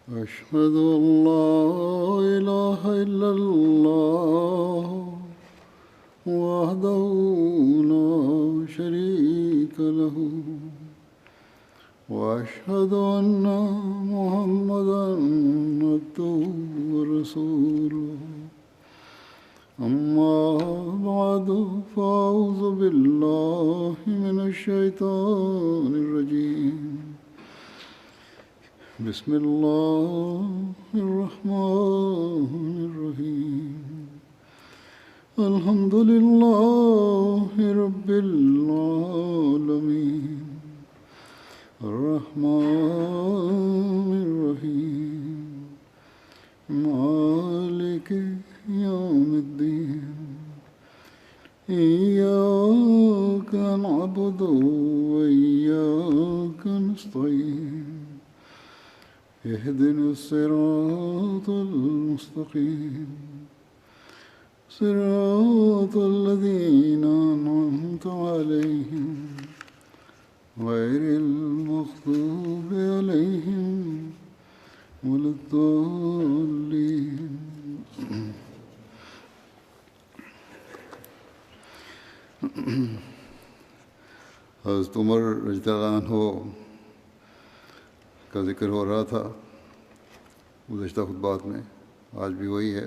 أشهد أن لا إله إلا الله وحده لا شريك له وأشهد أن محمدا عبده ورسوله أما بعد فأعوذ بالله من الشيطان الرجيم بسم الله الرحمن الرحيم الحمد لله رب العالمين الرحمن الرحيم مالك يوم الدين إياك نعبد وإياك نستعين اهدنا الصراط المستقيم صراط الذين أنعمت عليهم غير المغضوب عليهم ولا الضالين حضرت عمر رضی اللہ عنہ کا ذکر ہو رہا تھا گزشتہ خطبات میں، آج بھی وہی ہے۔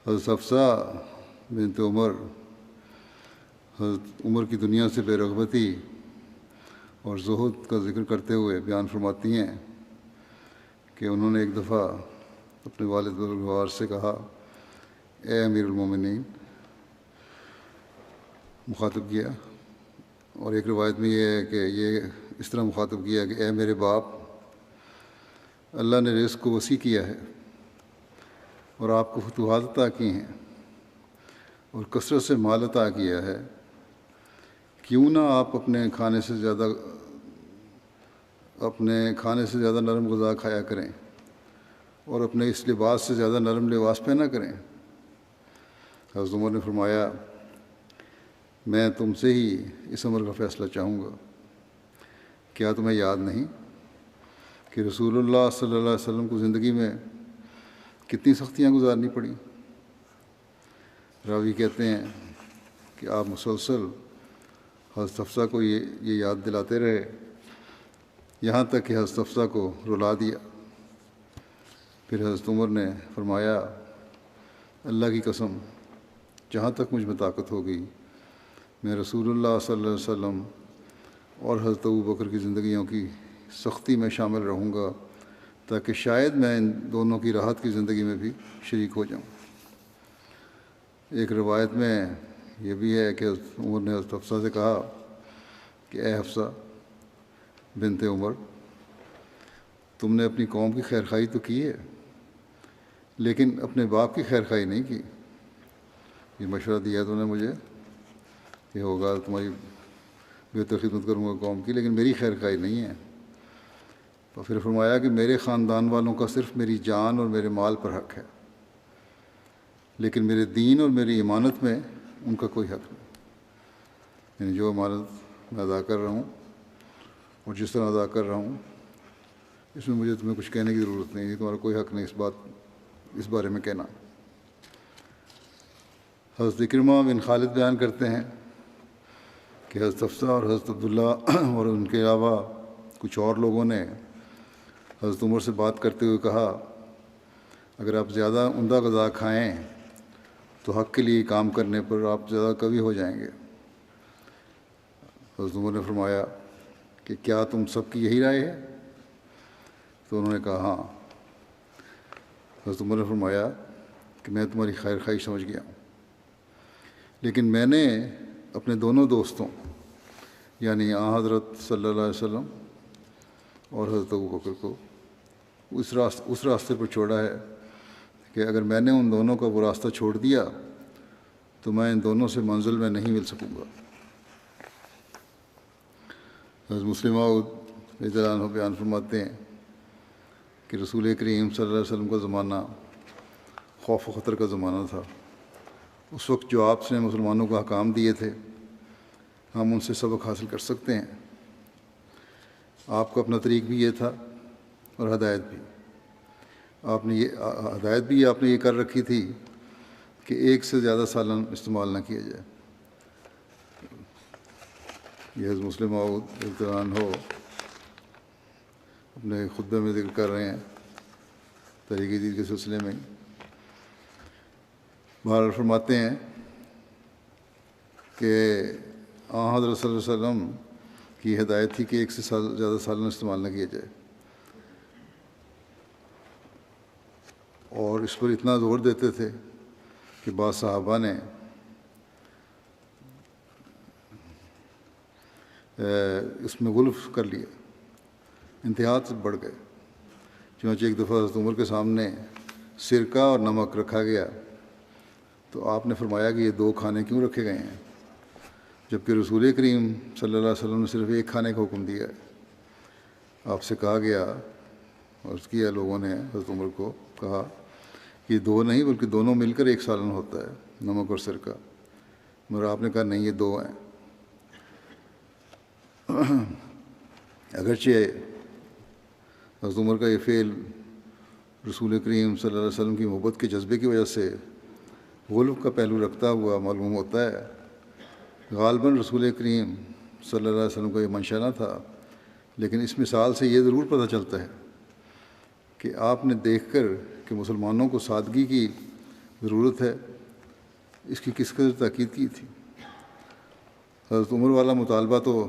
حضرت حفصہ بنت عمر حضرت عمر کی دنیا سے بے رغبتی اور زہد کا ذکر کرتے ہوئے بیان فرماتی ہیں کہ انہوں نے ایک دفعہ اپنے والد بزرگوار سے کہا، اے امیر المومنین، مخاطب کیا، اور ایک روایت میں یہ ہے کہ یہ اس طرح مخاطب کیا کہ اے میرے باپ، اللہ نے رزق کو وسیع کیا ہے اور آپ کو فتوحات عطا کی ہیں اور کثرت سے مال عطا کیا ہے، کیوں نہ آپ اپنے کھانے سے زیادہ نرم غذا کھایا کریں اور اپنے اس لباس سے زیادہ نرم لباس پہنا کریں۔ حضرت عمر نے فرمایا، میں تم سے ہی اس امر کا فیصلہ چاہوں گا، کیا تمہیں یاد نہیں کہ رسول اللہ صلی اللہ علیہ وسلم کو زندگی میں کتنی سختیاں گزارنی پڑیں؟ راوی کہتے ہیں کہ آپ مسلسل حضرت حفصہ کو یہ یاد دلاتے رہے، یہاں تک کہ حضرت حفصہ کو رلا دیا۔ پھر حضرت عمر نے فرمایا، اللہ کی قسم، جہاں تک مجھ میں طاقت ہوگی میں رسول اللہ صلی اللہ علیہ وسلم اور حضرت ابوبکر کی زندگیوں کی سختی میں شامل رہوں گا، تاکہ شاید میں ان دونوں کی راحت کی زندگی میں بھی شریک ہو جاؤں۔ ایک روایت میں یہ بھی ہے کہ حضرت عمر نے حضرت حفصہ سے کہا کہ اے حفصہ بنت عمر، تم نے اپنی قوم کی خیر خواہی تو کی ہے، لیکن اپنے باپ کی خیر خواہی نہیں کی۔ یہ مشورہ دیا تو نے مجھے کہ ہوگا تمہاری بہتر خدمت کروں گا قوم کی، لیکن میری خیر خواہی نہیں ہے۔ تو پھر فرمایا کہ میرے خاندان والوں کا صرف میری جان اور میرے مال پر حق ہے، لیکن میرے دین اور میری امانت میں ان کا کوئی حق نہیں۔ یعنی جو امانت میں ادا کر رہا ہوں اور جس طرح ادا کر رہا ہوں، اس میں مجھے تمہیں کچھ کہنے کی ضرورت نہیں ہے، تمہارا کوئی حق نہیں اس بارے میں کہنا۔ حضرت اکرمہ بن خالد بیان کرتے ہیں کہ حضرت حفصہ اور حضرت عبداللہ اور ان کے علاوہ کچھ اور لوگوں نے حضرت عمر سے بات کرتے ہوئے کہا، اگر آپ زیادہ عمدہ غذا کھائیں تو حق کے لیے کام کرنے پر آپ زیادہ قوی ہو جائیں گے۔ حضرت عمر نے فرمایا کہ کیا تم سب کی یہی رائے ہے؟ تو انہوں نے کہا ہاں۔ حضرت عمر نے فرمایا کہ میں تمہاری خیر خواہی سمجھ گیا ہوں، لیکن میں نے اپنے دونوں دوستوں یعنی آن حضرت صلی اللہ علیہ وسلم اور حضرت ابوبکر کو اس راستے پر چھوڑا ہے کہ اگر میں نے ان دونوں کا وہ راستہ چھوڑ دیا تو میں ان دونوں سے منزل میں نہیں مل سکوں گا۔ حضرت مسلم رضی اللہ عنہ بیان فرماتے ہیں کہ رسول کریم صلی اللہ علیہ وسلم کا زمانہ خوف و خطر کا زمانہ تھا۔ اس وقت جو آپ نے مسلمانوں کو احکام دیے تھے ہم ان سے سبق حاصل کر سکتے ہیں۔ آپ کا اپنا طریق بھی یہ تھا اور ہدایت بھی۔ آپ نے یہ ہدایت بھی آپ نے یہ کر رکھی تھی کہ ایک سے زیادہ سالن استعمال نہ کیا جائے. یہ حضرت مسلم موعود رضی اللہ عنہ اپنے خطبے میں ذکر کر رہے ہیں تحریک جدید کے سلسلے میں. بہرحال فرماتے ہیں کہ حضرت صلی اللہ علیہ وسلم کی ہدایت تھی کہ ایک سے زیادہ سالن استعمال نہ کیا جائے، اور اس پر اتنا زور دیتے تھے کہ بعض صحابہ نے اس میں غلف کر لیا، انتہا سے بڑھ گئے. چنانچہ ایک دفعہ حضرت عمر کے سامنے سرکہ اور نمک رکھا گیا تو آپ نے فرمایا کہ یہ دو کھانے کیوں رکھے گئے ہیں، جبکہ رسول کریم صلی اللہ علیہ وسلم نے صرف ایک کھانے کا حکم دیا ہے. آپ سے کہا گیا، عرض کیا لوگوں نے حضرت عمر کو کہا کہ یہ دو نہیں بلکہ دونوں مل کر ایک سالن ہوتا ہے، نمک اور سرکہ، مگر آپ نے کہا نہیں یہ دو ہیں. اگرچہ حضرت عمر کا یہ فعل رسول کریم صلی اللہ علیہ وسلم کی محبت کے جذبے کی وجہ سے غلف کا پہلو رکھتا ہوا معلوم ہوتا ہے، غالباً رسول کریم صلی اللہ علیہ وسلم کا یہ منشا نہ تھا، لیکن اس مثال سے یہ ضرور پتہ چلتا ہے کہ آپ نے دیکھ کر کہ مسلمانوں کو سادگی کی ضرورت ہے اس کی کس قدر تاکید کی تھی. حضرت عمر والا مطالبہ تو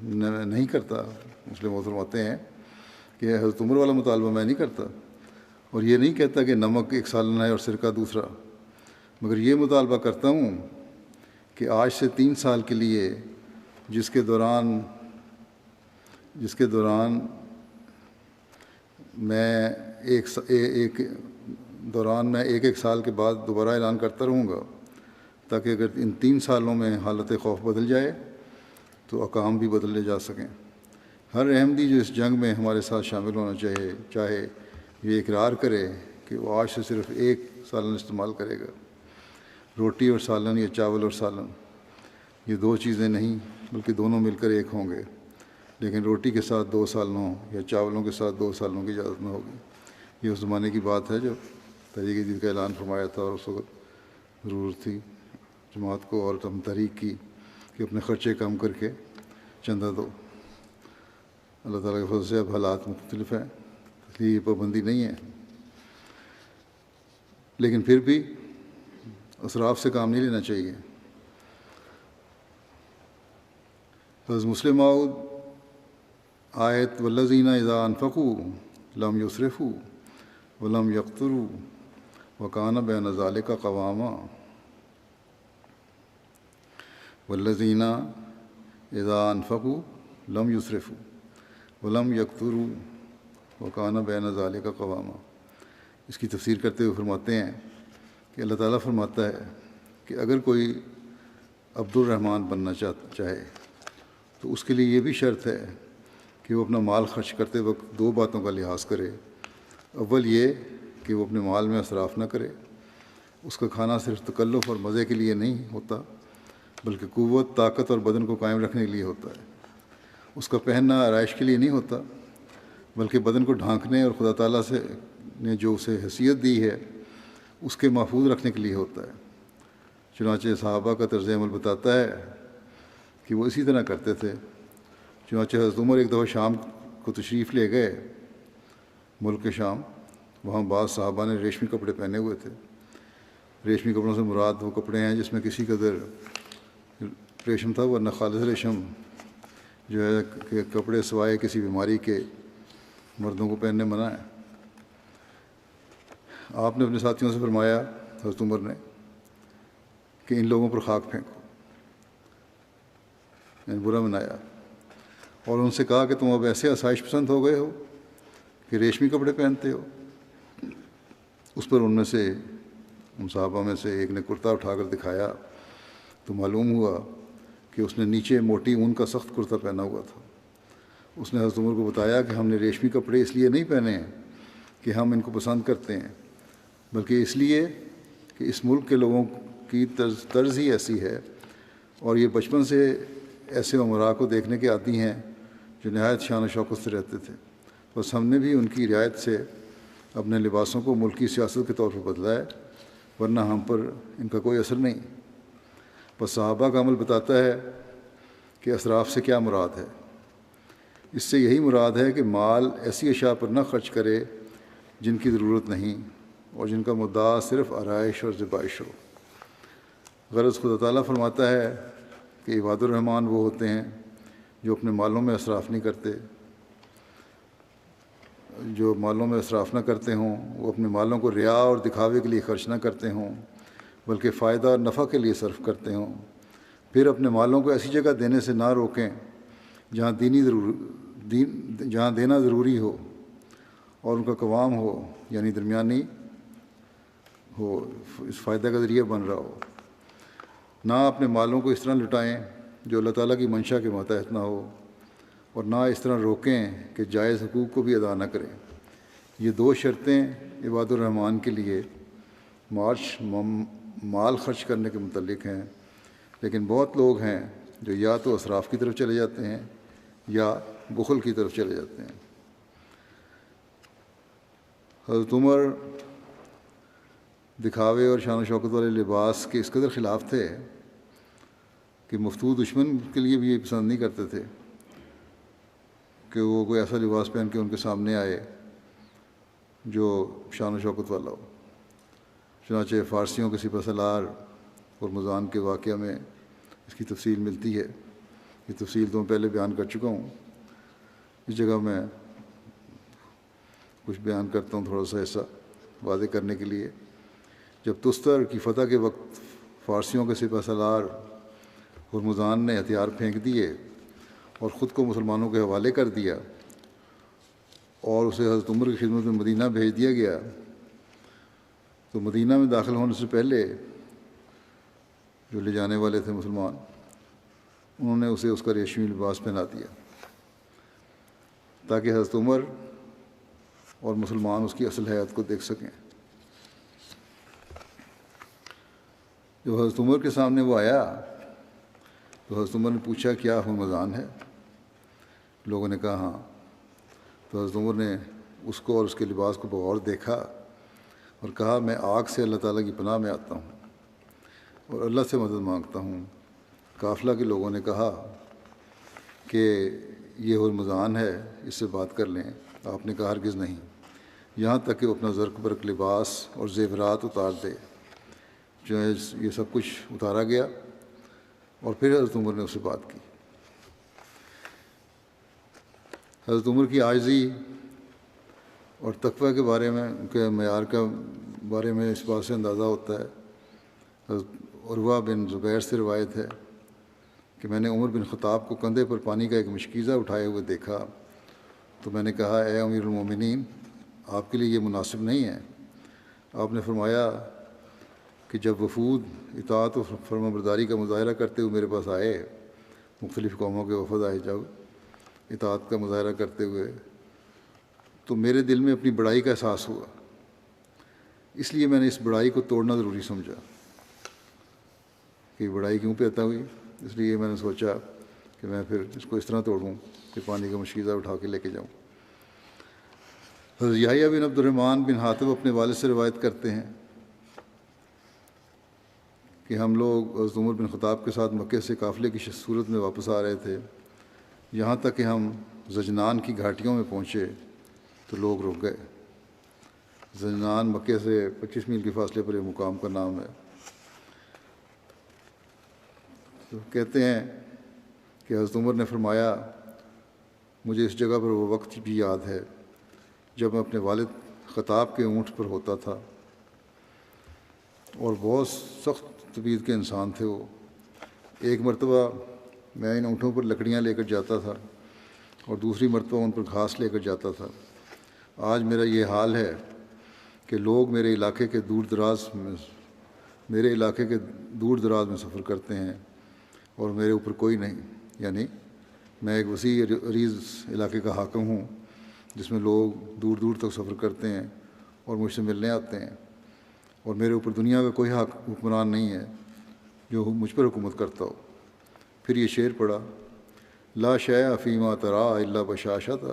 نہیں کرتا. مسلم فرماتے ہیں کہ حضرت عمر والا مطالبہ میں نہیں کرتا، اور یہ نہیں کہتا کہ نمک ایک سالن ہے اور سرکہ دوسرا، مگر یہ مطالبہ کرتا ہوں کہ آج سے 3 سال کے لیے جس کے دوران میں ایک سال کے بعد دوبارہ اعلان کرتا رہوں گا، تاکہ اگر ان 3 سالوں میں حالت خوف بدل جائے تو احکام بھی بدلے جا سکیں. ہر احمدی جو اس جنگ میں ہمارے ساتھ شامل ہونا چاہے یہ اقرار کرے کہ وہ آج سے صرف ایک سالن استعمال کرے گا. روٹی اور سالن یا چاول اور سالن یہ دو چیزیں نہیں بلکہ دونوں مل کر ایک ہوں گے، لیکن روٹی کے ساتھ 2 سالنوں یا چاولوں کے ساتھ 2 سالنوں کی اجازت نہ ہوگی. یہ اس زمانے کی بات ہے جب تحریک جدید کا اعلان فرمایا تھا، اور اس وقت ضرورت تھی جماعت کو اور ہم تحریک کی کہ اپنے خرچے کم کر کے چندہ دو. اللہ تعالیٰ کے فضل سے اب حالات مختلف ہیں، اس لیے یہ پابندی نہیں ہے، لیکن پھر بھی اسراف سے کام نہیں لینا چاہیے. حضرت مسلم موعود آیت والذین اذا انفقوا لم یسرفوا ولم یقتروا وکان بین ذلک قواما. والذین اذا انفقوا لم یسرفوا ولم یقتروا وکان بین ذلک قواما. اس کی تفسیر کرتے ہوئے فرماتے ہیں کہ اللہ تعالیٰ فرماتا ہے کہ اگر کوئی عبد الرحمن بننا چاہے تو اس کے لیے یہ بھی شرط ہے کہ وہ اپنا مال خرچ کرتے وقت 2 باتوں کا لحاظ کرے. اول یہ کہ وہ اپنے مال میں اسراف نہ کرے. اس کا کھانا صرف تکلف اور مزے کے لیے نہیں ہوتا بلکہ قوت، طاقت اور بدن کو قائم رکھنے کے لیے ہوتا ہے. اس کا پہننا آرائش کے لیے نہیں ہوتا بلکہ بدن کو ڈھانکنے اور خدا تعالیٰ نے جو اسے حیثیت دی ہے اس کے محفوظ رکھنے کے لیے ہوتا ہے. چنانچہ صحابہ کا طرز عمل بتاتا ہے کہ وہ اسی طرح کرتے تھے. چنانچہ حضرت عمر ایک دفعہ شام کو تشریف لے گئے، ملک کے شام. وہاں بعض صحابہ نے ریشمی کپڑے پہنے ہوئے تھے. ریشمی کپڑوں سے مراد وہ کپڑے ہیں جس میں کسی قدر ریشم تھا، ورنہ خالص ریشم جو ہے کہ کپڑے سوائے کسی بیماری کے مردوں کو پہننے منع ہے. آپ نے اپنے ساتھیوں سے فرمایا، حضرت عمر نے، کہ ان لوگوں پر خاک پھینکو، یعنی برا منایا، اور ان سے کہا کہ تم اب ایسے آسائش پسند ہو گئے ہو کہ ریشمی کپڑے پہنتے ہو. اس پر ان صحابہ میں سے ایک نے کرتا اٹھا کر دکھایا تو معلوم ہوا کہ اس نے نیچے موٹی اون کا سخت کرتا پہنا ہوا تھا. اس نے حضرت عمر کو بتایا کہ ہم نے ریشمی کپڑے اس لیے نہیں پہنے ہیں کہ ہم ان کو پسند کرتے ہیں، بلکہ اس لیے کہ اس ملک کے لوگوں کی طرز ہی ایسی ہے، اور یہ بچپن سے ایسے امراء کو دیکھنے کے عادی ہیں جو نہایت شان و شوکت سے رہتے تھے. بس ہم نے بھی ان کی رعایت سے اپنے لباسوں کو ملکی سیاست کے طور پر بدلا ہے، ورنہ ہم پر ان کا کوئی اثر نہیں۔ بس صحابہ کا عمل بتاتا ہے کہ اسراف سے کیا مراد ہے۔ اس سے یہی مراد ہے کہ مال ایسی اشیاء پر نہ خرچ کرے جن کی ضرورت نہیں اور جن کا مدعا صرف آرائش اور ذبائش ہو۔ غرض خدا تعالیٰ فرماتا ہے کہ عباد الرحمن وہ ہوتے ہیں جو اپنے مالوں میں اسراف نہیں کرتے، جو مالوں میں اسراف نہ کرتے ہوں، وہ اپنے مالوں کو ریا اور دکھاوے کے لیے خرچ نہ کرتے ہوں بلکہ فائدہ اور نفع کے لیے صرف کرتے ہوں۔ پھر اپنے مالوں کو ایسی جگہ دینے سے نہ روکیں جہاں جہاں دینا ضروری ہو اور ان کا قوام ہو، یعنی درمیانی ہو، اس فائدہ کا ذریعہ بن رہا ہو۔ نہ اپنے مالوں کو اس طرح لٹائیں جو اللہ تعالیٰ کی منشا کے ماتحت نہ ہو، اور نہ اس طرح روکیں کہ جائز حقوق کو بھی ادا نہ کریں۔ یہ دو شرطیں عباد الرحمن کے لیے مال خرچ کرنے کے متعلق ہیں، لیکن بہت لوگ ہیں جو یا تو اسراف کی طرف چلے جاتے ہیں یا بخل کی طرف چلے جاتے ہیں۔ حضرت عمر دکھاوے اور شان و شوکت والے لباس کے اس قدر خلاف تھے کہ مفتو دشمن کے لیے بھی یہ پسند نہیں کرتے تھے کہ وہ کوئی ایسا لباس پہن کے ان کے سامنے آئے جو شان و شوکت والا ہو۔ چنانچہ فارسیوں کے سپہ سالار ہرمزان کے واقعہ میں اس کی تفصیل ملتی ہے۔ یہ تفصیل تو میں پہلے بیان کر چکا ہوں، اس جگہ میں کچھ بیان کرتا ہوں تھوڑا سا حصہ واضح کرنے کے لیے۔ جب تستر کی فتح کے وقت فارسیوں کے سپہ سالار ہرمزان نے ہتھیار پھینک دیے اور خود کو مسلمانوں کے حوالے کر دیا اور اسے حضرت عمر کی خدمت میں مدینہ بھیج دیا گیا، تو مدینہ میں داخل ہونے سے پہلے جو لے جانے والے تھے مسلمان، انہوں نے اسے اس کا ریشمی لباس پہنا دیا تاکہ حضرت عمر اور مسلمان اس کی اصل حیات کو دیکھ سکیں۔ جب حضرت عمر کے سامنے وہ آیا تو حضرت عمر نے پوچھا کیا ہرمزان ہے؟ لوگوں نے کہا ہاں۔ تو حضرت عمر نے اس کو اور اس کے لباس کو بغور دیکھا اور کہا میں آگ سے اللہ تعالیٰ کی پناہ میں آتا ہوں اور اللہ سے مدد مانگتا ہوں۔ قافلہ کے لوگوں نے کہا کہ یہ ہرمزان ہے، اس سے بات کر لیں۔ آپ نے کہا ہرگز نہیں، یہاں تک کہ وہ اپنا زرق برق لباس اور زیورات اتار دے۔ جو ہے یہ سب کچھ اتارا گیا اور پھر حضرت عمر نے اس سے بات کی۔ حضرت عمر کی عاجزی اور تقوی کے بارے میں، ان کے معیار کا بارے میں اس بات سے اندازہ ہوتا ہے۔ حضرت عروہ بن زبیر سے روایت ہے کہ میں نے عمر بن خطاب کو کندھے پر پانی کا ایک مشکیزہ اٹھائے ہوئے دیکھا تو میں نے کہا اے امیر المومنین، آپ کے لیے یہ مناسب نہیں ہے۔ آپ نے فرمایا کہ جب وفود اطاعت و فرمانبرداری کا مظاہرہ کرتے ہوئے میرے پاس آئے، مختلف قوموں کے وفد آئے جب اطاعت کا مظاہرہ کرتے ہوئے، تو میرے دل میں اپنی بڑائی کا احساس ہوا، اس لیے میں نے اس بڑائی کو توڑنا ضروری سمجھا۔ کہ بڑائی کیوں پیدا ہوئی؟ اس لیے میں نے سوچا کہ میں پھر اس کو اس طرح توڑوں کہ پانی کا مشکیزہ اٹھا کے لے کے جاؤں۔ حضرت یحییٰ بن عبد الرحمن بن حاتب اپنے والد سے روایت کرتے ہیں کہ ہم لوگ حضرت عمر بن خطاب کے ساتھ مکے سے قافلے کی صورت میں واپس آ رہے تھے، یہاں تک کہ ہم زجنان کی گھاٹیوں میں پہنچے تو لوگ رک گئے۔ زجنان مکے سے 25 میل کے فاصلے پر ایک مقام کا نام ہے۔ تو کہتے ہیں کہ حضرت عمر نے فرمایا مجھے اس جگہ پر وہ وقت بھی یاد ہے جب میں اپنے والد خطاب کے اونٹ پر ہوتا تھا، اور بہت سخت طبیعت کے انسان تھے وہ۔ ایک مرتبہ میں ان اونٹوں پر لکڑیاں لے کر جاتا تھا اور دوسری مرتبہ ان پر گھاس لے کر جاتا تھا۔ آج میرا یہ حال ہے کہ لوگ میرے علاقے کے دور دراز میں سفر کرتے ہیں اور میرے اوپر کوئی نہیں، یعنی میں ایک وسیع عریض علاقے کا حاکم ہوں جس میں لوگ دور دور تک سفر کرتے ہیں اور مجھ سے ملنے آتے ہیں، اور میرے اوپر دنیا کا کوئی حکمران نہیں ہے جو مجھ پر حکومت کرتا ہو۔ پھر یہ شعر پڑھا لا شیء فیما تری الا بشاشۃ،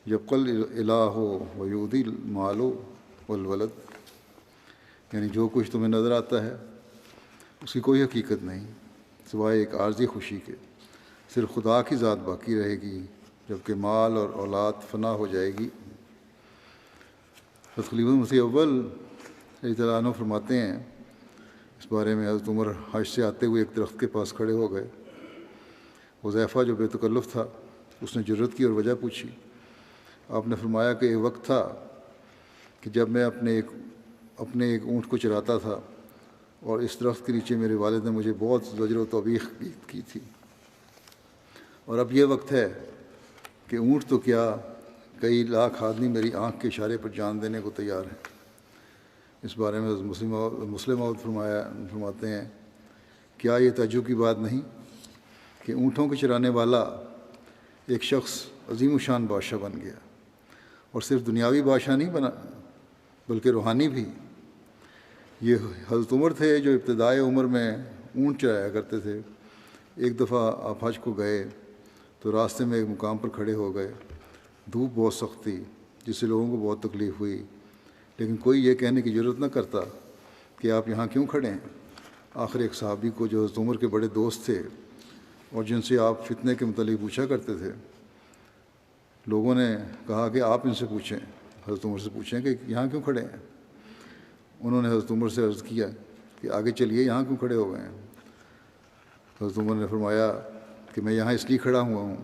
یبقل الہ و یؤدی المال والولد، یعنی جو کچھ تمہیں نظر آتا ہے اس کی کوئی حقیقت نہیں سوائے ایک عارضی خوشی کے، صرف خدا کی ذات باقی رہے گی جبکہ مال اور اولاد فنا ہو جائے گی۔ حضرت خلیفہ مسیح اول رضی اللہ عنہ فرماتے ہیں اس بارے میں، حضرت عمر حج سے آتے ہوئے ایک درخت کے پاس کھڑے ہو گئے۔ حذیفہ جو بے تکلف تھا اس نے جرأت کی اور وجہ پوچھی۔ آپ نے فرمایا کہ ایک وقت تھا کہ جب میں اپنے ایک اونٹ کو چراتا تھا اور اس درخت کے نیچے میرے والد نے مجھے بہت زجر و توبیخ کی تھی، اور اب یہ وقت ہے کہ اونٹ تو کیا کئی لاکھ آدمی میری آنکھ کے اشارے پر جان دینے کو تیار ہیں۔ اس بارے میں مسلم موعود فرماتے ہیں، کیا یہ تعجب کی بات نہیں کہ اونٹوں کے چرانے والا ایک شخص عظیم الشان بادشاہ بن گیا، اور صرف دنیاوی بادشاہ نہیں بنا بلکہ روحانی بھی۔ یہ حضرت عمر تھے جو ابتدائی عمر میں اونٹ چرایا کرتے تھے۔ ایک دفعہ آپ حج کو گئے تو راستے میں ایک مقام پر کھڑے ہو گئے۔ دھوپ بہت سخت تھی جس سے لوگوں کو بہت تکلیف ہوئی، لیکن کوئی یہ کہنے کی ضرورت نہ کرتا کہ آپ یہاں کیوں کھڑے ہیں۔ آخر ایک صحابی کو جو حضرت عمر کے بڑے دوست تھے اور جن سے آپ فتنے کے متعلق پوچھا کرتے تھے، لوگوں نے کہا کہ آپ ان سے پوچھیں، حضرت عمر سے پوچھیں کہ یہاں کیوں کھڑے ہیں۔ انہوں نے حضرت عمر سے عرض کیا کہ آگے چلیے، یہاں کیوں کھڑے ہو گئے ہیں۔ حضرت عمر نے فرمایا کہ میں یہاں اس لیے کھڑا ہوا ہوں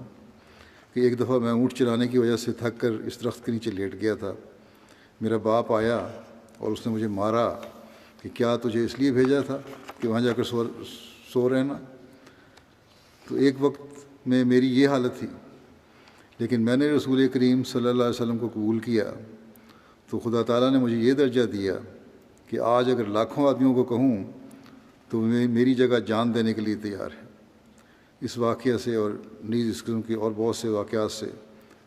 کہ ایک دفعہ میں اونٹ چرانے کی وجہ سے تھک کر اس درخت کے نیچے لیٹ گیا تھا۔ میرا باپ آیا اور اس نے مجھے مارا کہ کیا تجھے اس لیے بھیجا تھا کہ وہاں جا کر سو رہنا۔ تو ایک وقت میں میری یہ حالت تھی، لیکن میں نے رسول کریم صلی اللہ علیہ وسلم کو قبول کیا تو خدا تعالیٰ نے مجھے یہ درجہ دیا کہ آج اگر لاکھوں آدمیوں کو کہوں تو میری جگہ جان دینے کے لیے تیار ہے۔ اس واقعہ سے اور نیز اس قسم کے اور بہت سے واقعات سے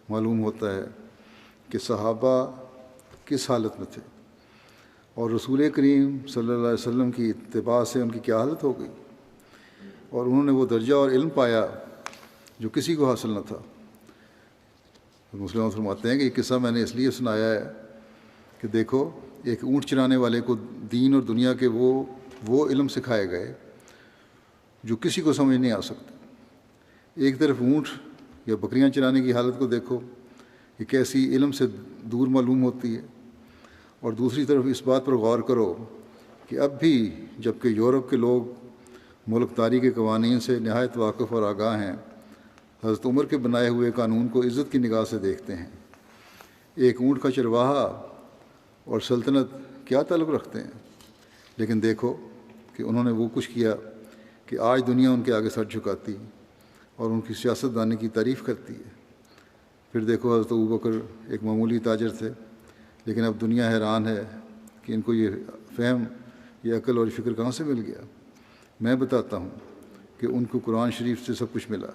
معلوم ہوتا ہے کہ صحابہ کس حالت میں تھے اور رسول کریم صلی اللہ علیہ وسلم کی اتباع سے ان کی کیا حالت ہو گئی، اور انہوں نے وہ درجہ اور علم پایا جو کسی کو حاصل نہ تھا۔ مسلمان فرماتے ہیں کہ یہ قصہ میں نے اس لیے سنایا ہے کہ دیکھو، ایک اونٹ چرانے والے کو دین اور دنیا کے وہ علم سکھائے گئے جو کسی کو سمجھ نہیں آ سکتے۔ ایک طرف اونٹ یا بکریاں چرانے کی حالت کو دیکھو کہ کیسی علم سے دور معلوم ہوتی ہے، اور دوسری طرف اس بات پر غور کرو کہ اب بھی جب کہ یورپ کے لوگ ملک داری کے قوانین سے نہایت واقف اور آگاہ ہیں، حضرت عمر کے بنائے ہوئے قانون کو عزت کی نگاہ سے دیکھتے ہیں۔ ایک اونٹ کا چرواہا اور سلطنت کیا تعلق رکھتے ہیں، لیکن دیکھو کہ انہوں نے وہ کچھ کیا کہ آج دنیا ان کے آگے سر جھکاتی اور ان کی سیاست دانی کی تعریف کرتی ہے۔ پھر دیکھو حضرت ابوبکر ایک معمولی تاجر تھے، لیکن اب دنیا حیران ہے کہ ان کو یہ فہم، یہ عقل اور فکر کہاں سے مل گیا۔ میں بتاتا ہوں کہ ان کو قرآن شریف سے سب کچھ ملا۔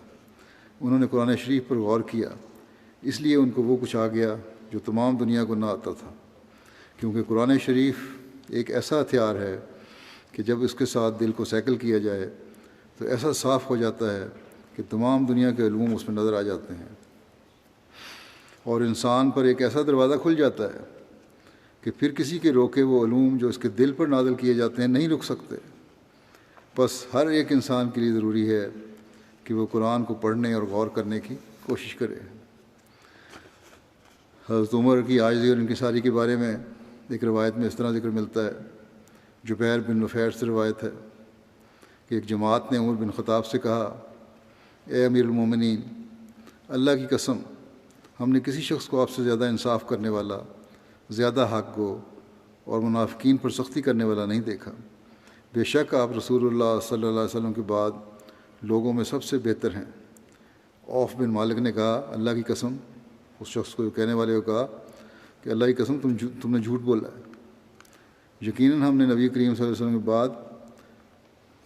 انہوں نے قرآن شریف پر غور کیا، اس لیے ان کو وہ کچھ آ گیا جو تمام دنیا کو نہ آتا تھا، کیونکہ قرآن شریف ایک ایسا ہتھیار ہے کہ جب اس کے ساتھ دل کو سیکل کیا جائے تو ایسا صاف ہو جاتا ہے کہ تمام دنیا کے علوم اس میں نظر آ جاتے ہیں، اور انسان پر ایک ایسا دروازہ کھل جاتا ہے کہ پھر کسی کے روکے وہ علوم جو اس کے دل پر نازل کیے جاتے ہیں نہیں رک سکتے۔ بس ہر ایک انسان کے لیے ضروری ہے کہ وہ قرآن کو پڑھنے اور غور کرنے کی کوشش کرے۔ حضرت عمر کی عاجزی اور انکساری کے بارے میں ایک روایت میں اس طرح ذکر ملتا ہے، جبیر بن نفیر سے روایت ہے کہ ایک جماعت نے عمر بن خطاب سے کہا، اے امیر المومنین، اللہ کی قسم ہم نے کسی شخص کو آپ سے زیادہ انصاف کرنے والا، زیادہ حق گو اور منافقین پر سختی کرنے والا نہیں دیکھا۔ بے شک آپ رسول اللہ صلی اللہ علیہ وسلم کے بعد لوگوں میں سب سے بہتر ہیں۔ عوف بن مالک نے کہا، اللہ کی قسم، اس شخص کو کہنے والے کو کہا کہ اللہ کی قسم تم نے جھوٹ بولا ہے، یقیناً ہم نے نبی کریم صلی اللہ علیہ وسلم کے بعد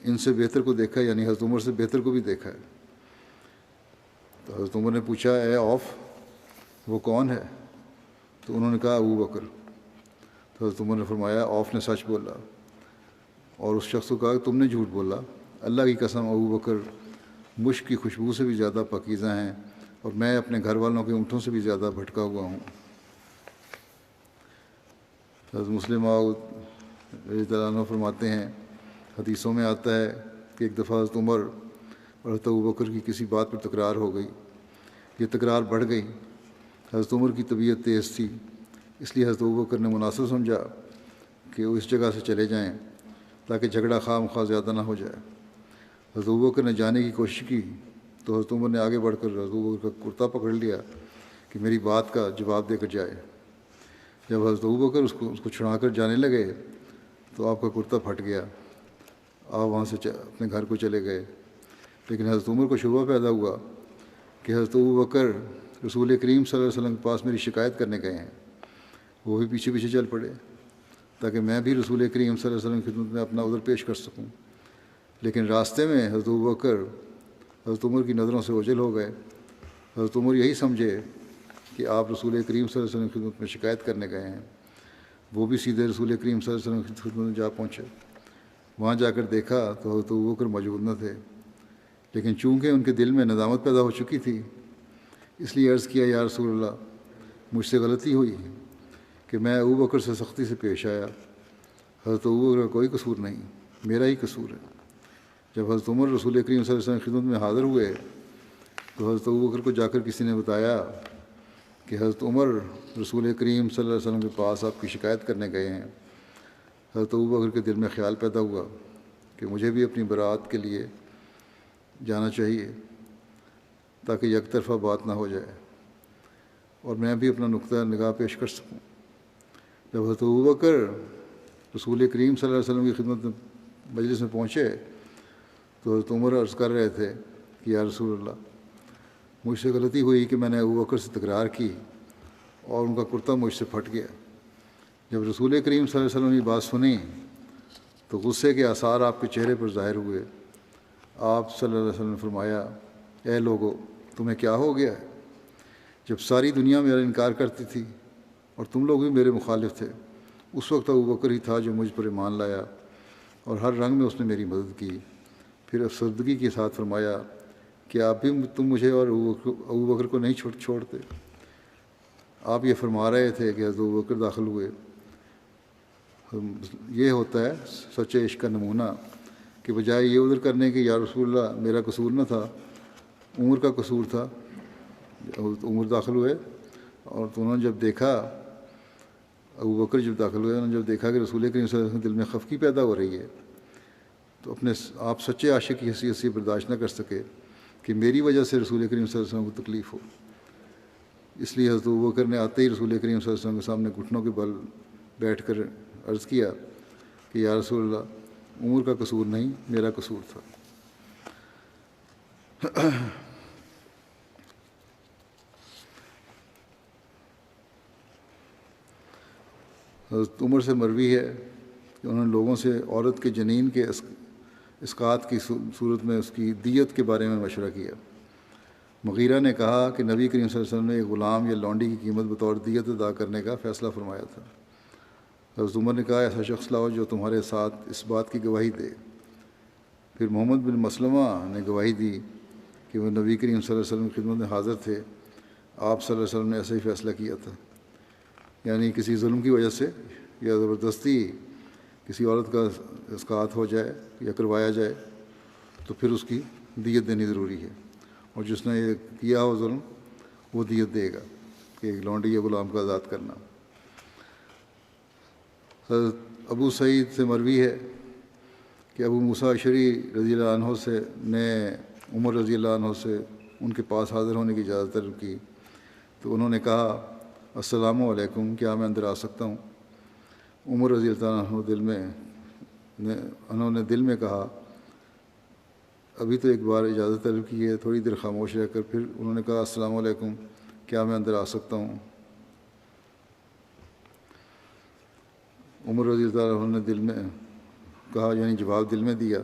ان سے بہتر کو دیکھا، یعنی حضرت عمر سے بہتر کو بھی دیکھا ہے۔ تو حضرت عمر نے پوچھا، اے عوف، وہ کون ہے؟ تو انہوں نے کہا، ابو بکر۔ تو حضرت عمر نے فرمایا، عوف نے سچ بولا، اور اس شخص کو کہا کہ تم نے جھوٹ بولا، اللہ کی قسم ابو بکر مشک کی خوشبو سے بھی زیادہ پاکیزہ ہیں اور میں اپنے گھر والوں کے اونٹوں سے بھی زیادہ بھٹکا ہوا ہوں۔ حضرت مسلم موعود رضی اللہ عنہ فرماتے ہیں، حدیثوں میں آتا ہے کہ ایک دفعہ حضرت عمر اور حضرت ابوبکر کی کسی بات پر تکرار ہو گئی۔ یہ تکرار بڑھ گئی۔ حضرت عمر کی طبیعت تیز تھی، اس لیے حضرت ابوبکر نے مناسب سمجھا کہ وہ اس جگہ سے چلے جائیں تاکہ جھگڑا خواہ مخواہ زیادہ نہ ہو جائے۔ حضرت ابوبکر نے جانے کی کوشش کی تو حضرت عمر نے آگے بڑھ کر حضرت ابوبکر کا کرتا پکڑ لیا کہ میری بات کا جواب دے کر جائے۔ جب حضرت ابوبکر اس کو چھڑا کر جانے لگے تو آپ کا کرتا پھٹ گیا۔ آپ وہاں سے اپنے گھر کو چلے گئے، لیکن حضرت عمر کو شبہ پیدا ہوا کہ حضرت ابوبکر رسول کریم صلی اللہ علیہ وسلم کے پاس میری شکایت کرنے گئے ہیں۔ وہ بھی پیچھے پیچھے چل پڑے تاکہ میں بھی رسول کریم صلی اللہ علیہ وسلم کی خدمت میں اپنا عذر پیش کر سکوں، لیکن راستے میں حضرت ابوبکر حضرت عمر کی نظروں سے اوجھل ہو گئے۔ حضرت عمر یہی سمجھے کہ آپ رسول کریم صلی اللہ علیہ وسلم کی خدمت میں شکایت کرنے گئے ہیں۔ وہ بھی سیدھے رسول کریم صلی اللہ علیہ وسلم کی خدمت میں جا پہنچے۔ وہاں جا کر دیکھا تو حضرت ابوبکر موجود نہ تھے، لیکن چونکہ ان کے دل میں ندامت پیدا ہو چکی تھی، اس لیے عرض کیا، یا رسول اللہ، مجھ سے غلطی ہوئی کہ میں ابوبکر سے سختی سے پیش آیا۔ حضرت ابوبکر کا کوئی قصور نہیں، میرا ہی قصور ہے۔ جب حضرت عمر رسول کریم صلی اللہ علیہ وسلم کی خدمت میں حاضر ہوئے تو حضرت ابوبکر کو جا کر کسی نے بتایا کہ حضرت عمر رسول کریم صلی اللہ علیہ وسلم کے پاس آپ کی شکایت کرنے گئے ہیں۔ حضرت ابوبکر کے دل میں خیال پیدا ہوا کہ مجھے بھی اپنی برات کے لیے جانا چاہیے تاکہ یک طرفہ بات نہ ہو جائے اور میں بھی اپنا نقطہ نگاہ پیش کر سکوں۔ جب حضرت ابوبکر رسول کریم صلی اللہ علیہ وسلم کی خدمت میں مجلس میں پہنچے تو حضرت عمر عرض کر رہے تھے کہ یا رسول اللہ، مجھ سے غلطی ہوئی کہ میں نے ابوبکر سے تکرار کی اور ان کا کرتا مجھ سے پھٹ گیا۔ جب رسول کریم صلی اللہ علیہ وسلم نے یہ بات سنی تو غصے کے آثار آپ کے چہرے پر ظاہر ہوئے۔ آپ صلی اللہ علیہ وسلم نے فرمایا، اے لوگو، تمہیں کیا ہو گیا ہے؟ جب ساری دنیا میرا انکار کرتی تھی اور تم لوگ بھی میرے مخالف تھے، اس وقت ابوبکر ہی تھا جو مجھ پر ایمان لایا اور ہر رنگ میں اس نے میری مدد کی۔ پھر افسردگی کے ساتھ فرمایا کہ آپ بھی تم مجھے اور ابوبکر کو نہیں چھوڑتے۔ آپ یہ فرما رہے تھے کہ حضرت ابوبکر داخل ہوئے۔ یہ ہوتا ہے سچے عشق کا نمونہ کہ بجائے یہ عذر کرنے کہ یا رسول اللہ میرا قصور نہ تھا، عمر کا قصور تھا۔ عمر داخل ہوئے اور تو انہوں نے جب دیکھا، ابوبکر جب داخل ہوئے، انہوں نے جب دیکھا کہ رسول کریم صلی اللہ علیہ وسلم دل میں خفگی پیدا ہو رہی ہے تو آپ سچے عاشق کی حیثیت سے برداشت نہ کر سکے کہ میری وجہ سے رسول کریم صلی اللہ علیہ وسلم کو تکلیف ہو۔ اس لیے حضرت ابوبکر نے آتے ہی رسول کریم صلی اللہ علیہ وسلم کے سامنے گھٹنوں کے بل بیٹھ کر عرض کیا کہ یا رسول اللہ، عمر کا قصور نہیں، میرا قصور تھا۔ حضرت عمر سے مروی ہے کہ انہوں نے لوگوں سے عورت کے جنین کے اسقاط کی صورت میں اس کی دیت کے بارے میں مشورہ کیا۔ مغیرہ نے کہا کہ نبی کریم صلی اللہ علیہ وسلم نے ایک غلام یا لونڈی کی قیمت بطور دیت ادا کرنے کا فیصلہ فرمایا تھا۔ حضرت عمر نے کہا، ایسا شخص لاؤ جو تمہارے ساتھ اس بات کی گواہی دے۔ پھر محمد بن مسلمہ نے گواہی دی کہ وہ نبی کریم صلی اللہ علیہ وسلم کی خدمت میں حاضر تھے۔ آپ صلی اللہ علیہ وسلم نے ایسا ہی فیصلہ کیا تھا، یعنی کسی ظلم کی وجہ سے یا زبردستی کسی عورت کا اسقاط ہو جائے یا کروایا جائے تو پھر اس کی دیت دینی ضروری ہے، اور جس نے یہ کیا ہو ظلم وہ دیت دے گا کہ ایک لونڈی یا غلام کا آزاد کرنا۔ حضرت ابو سعید سے مروی ہے کہ ابو موسیٰ اشعری رضی اللہ عنہ نے عمر رضی اللہ عنہ سے ان کے پاس حاضر ہونے کی اجازت طلب کی تو انہوں نے کہا، السلام علیکم، کیا میں اندر آ سکتا ہوں؟ عمر رضی اللہ عنہ انہوں نے دل میں کہا، ابھی تو ایک بار اجازت طلب کی ہے، تھوڑی دیر خاموش رہ کر پھر انہوں نے کہا، السلام علیکم، کیا میں اندر آ سکتا ہوں؟ عمر رضی اللہ عنہ نے دل میں کہا، یعنی جواب دل میں دیا،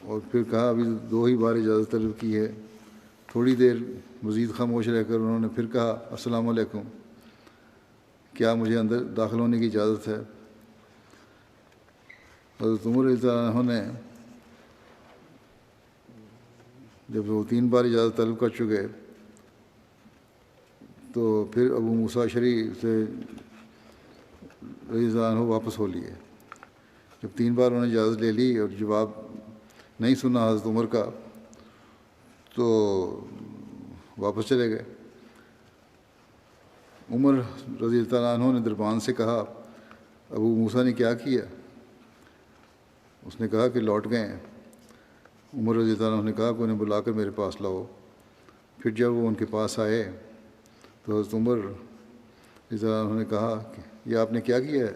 اور پھر کہا ابھی 2 ہی بار اجازت طلب کی ہے۔ تھوڑی دیر مزید خاموش رہ کر انہوں نے پھر کہا، السلام علیکم، کیا مجھے اندر داخل ہونے کی اجازت ہے؟ حضرت عمر رضی اللہ عنہ نے جب وہ 3 بار اجازت طلب کر چکے تو پھر ابو موسیٰ اشعری سے رضی اللہ عنہ واپس ہو لیے۔ جب 3 بار انہوں نے اجازت لے لی اور جواب نہیں سنا حضرت عمر کا تو واپس چلے گئے۔ عمر رضی اللہ عنہ نے دربان سے کہا ابو موسیٰ نے کیا کیا؟ اس نے کہا کہ لوٹ گئے ہیں۔ عمر رضی اللہ عنہ نے کہا کہ انہیں بلا کر میرے پاس لاؤ۔ پھر جب وہ ان کے پاس آئے تو حضرت عمر رضی اللہ عنہ نے کہا کہ یہ آپ نے کیا کیا ہے؟